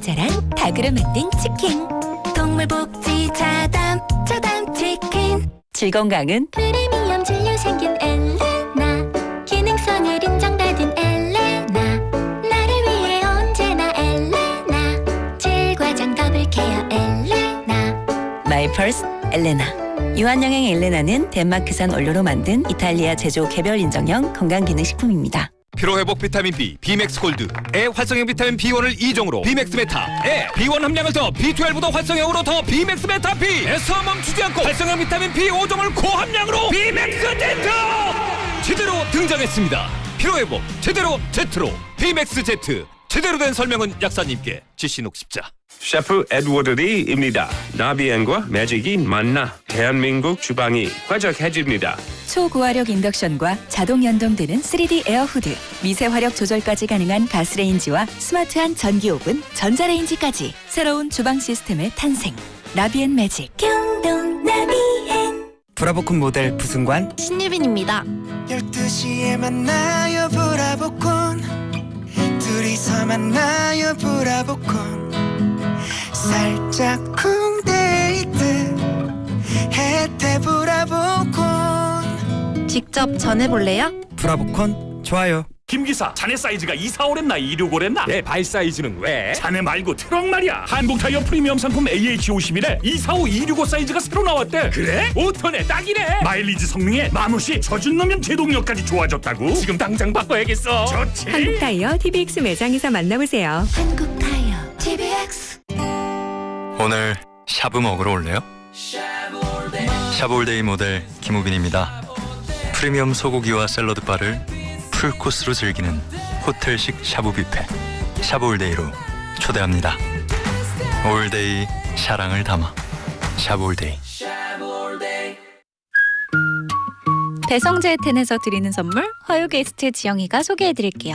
자란 닭으로 만든 치킨. 동물복지 차담 치킨. 질건강은 프리미엄 진료 생긴 엘레나. 기능성을 인정받은 엘레나. 나를 위해 언제나 엘레나. 질과장 더블 케어 엘레나. 마이 퍼스트 엘레나. 유한영행 엘레나는 덴마크산 원료로 만든 이탈리아 제조 개별 인정형 건강기능식품입니다. 피로회복 비타민 B, 비맥스 골드, 에 활성형 비타민 B1을 2종으로 비맥스 메타, 에 B1 함량을 더 B12도 활성형으로 더 비맥스 메타 B, 에서 멈추지 않고 활성형 비타민 B 5종을 고함량으로 비맥스 제트 제대로 등장했습니다. 피로회복 제대로 제트로 비맥스 제트. 제대로 된 설명은 약사님께 지시녹 십자. 셰프 에드워드 리입니다. 나비엔과 매직이 만나 대한민국 주방이 화적해집니다. 초고화력 인덕션과 자동 연동되는 3D 에어후드, 미세 화력 조절까지 가능한 가스레인지와 스마트한 전기 오븐, 전자레인지까지 새로운 주방 시스템의 탄생. 나비엔 매직. 경동 나비엔. 브라보콘 모델 부승관 신유빈입니다. 12시에 만나요 브라보콘. 둘이서 만나요 브라보콘. 살짝 쿵데이트 혜태 브라보콘. 직접 전해볼래요? 브라보콘 좋아요. 김기사, 자네 사이즈가 245랬나 265랬나? 내 발 사이즈는 왜? 자네 말고 트럭 말이야. 한국타이어 프리미엄 상품 AH51에 245, 265 사이즈가 새로 나왔대. 그래? 5톤에 딱이네. 마일리지 성능에 마무시, 젖은 넣으면 제동력까지 좋아졌다고? 지금 당장 바꿔야겠어. 좋지. 한국타이어 TBX 매장에서 만나보세요. 한국타이어 TBX. 오늘 샤브 먹으러 올래요? 샤브올데이 모델 김우빈입니다. 프리미엄 소고기와 샐러드 바를 풀코스로 즐기는 호텔식 샤브 뷔페 샤브올데이로 초대합니다. 올데이 사랑을 담아 샤브올데이. 배성재텐에서 드리는 선물 화요 게스트 지영이가 소개해드릴게요.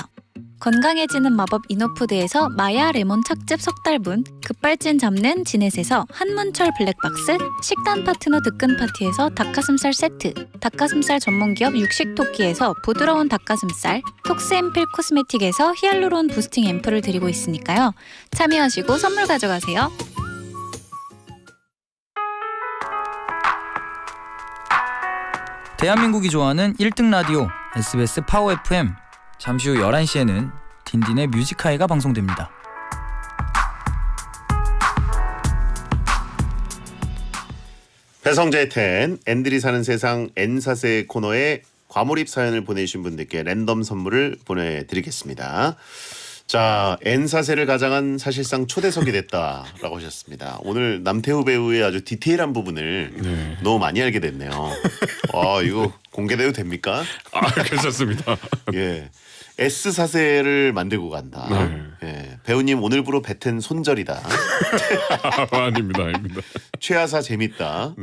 건강해지는 마법 이너푸드에서 마야 레몬 착즙 석달분, 급발진 잡는 지넷에서 한문철 블랙박스, 식단 파트너 득근 파티에서 닭가슴살 세트, 닭가슴살 전문기업 육식토끼에서 부드러운 닭가슴살, 톡스앰플 코스메틱에서 히알루론 부스팅 앰플을 드리고 있으니까요. 참여하시고 선물 가져가세요. 대한민국이 좋아하는 1등 라디오 SBS 파워 FM. 잠시 후 11시에는 딘딘의 뮤직하이가 방송됩니다. 배성재의 텐, 앤들이 사는 세상 N사세 코너에 과몰입 사연을 보내주신 분들께 랜덤 선물을 보내드리겠습니다. 자, N사세를 가장한 사실상 초대석이 됐다라고 하셨습니다. 오늘 남태우 배우의 아주 디테일한 부분을 너무 많이 알게 됐네요. 이거 공개돼도 됩니까? 괜찮습니다. 예. S사세를 만들고 간다. 예. 배우님 오늘부로 뱉은 손절이다. 아닙니다. 최하사 재밌다.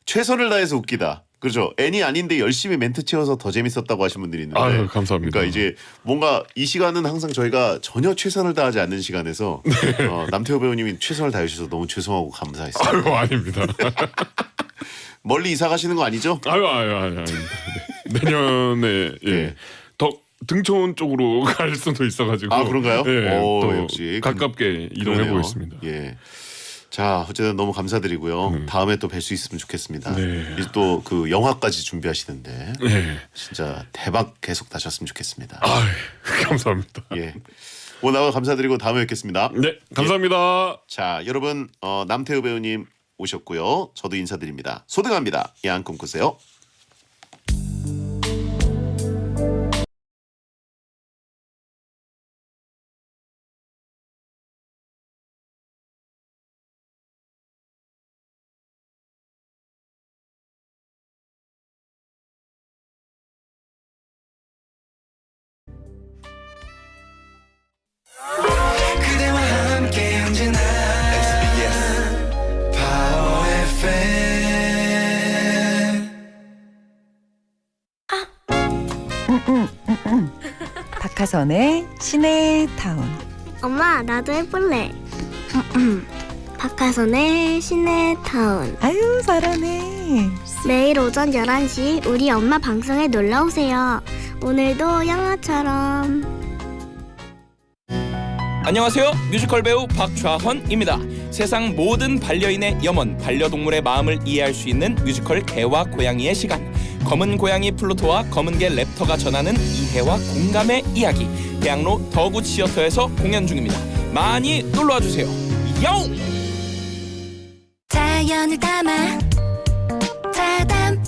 최선을 다해서 웃기다. 그렇죠. N이 아닌데 열심히 멘트 채워서 더 재밌었다고 하신 분들이 있는데. 아유, 감사합니다. 그러니까 이제 뭔가 이 시간은 항상 저희가 전혀 최선을 다하지 않는 시간에서 남태호 배우님이 최선을 다해주셔서 너무 죄송하고 감사했습니다. 아유, 아닙니다. 멀리 이사 가시는 거 아니죠? 아닙니다. 내년에 더 등촌 쪽으로 갈 수도 있어가지고. 아, 그런가요? 또 역시 가깝게 이동해 보겠습니다. 예. 자, 어쨌든 너무 감사드리고요. 다음에 또 뵐 수 있으면 좋겠습니다. 이제 또 그 영화까지 준비하시는데 진짜 대박 계속 나셨으면 좋겠습니다. 감사합니다. 예. 오늘 나와 감사드리고 다음에 뵙겠습니다. 네, 감사합니다. 자, 여러분 남태우 배우님 오셨고요. 저도 인사드립니다. 소등합니다. 야한 꿈 꾸세요. 그대와 함께 언제나 파워 FM. 박하선의 시내타운. 엄마, 나도 해볼래. 박하선의 시내타운. 아유, 잘하네. 매일 오전 11시 우리 엄마 방송에 놀러오세요. 오늘도 영화처럼. 안녕하세요. 뮤지컬 배우 박좌헌입니다. 세상 모든 반려인의 염원, 반려동물의 마음을 이해할 수 있는 뮤지컬 개와 고양이의 시간. 검은 고양이 플루토와 검은 개 랩터가 전하는 이해와 공감의 이야기. 대학로 더구 시어터에서 공연 중입니다. 많이 놀러와주세요. 야옹! 자연을 담아 자담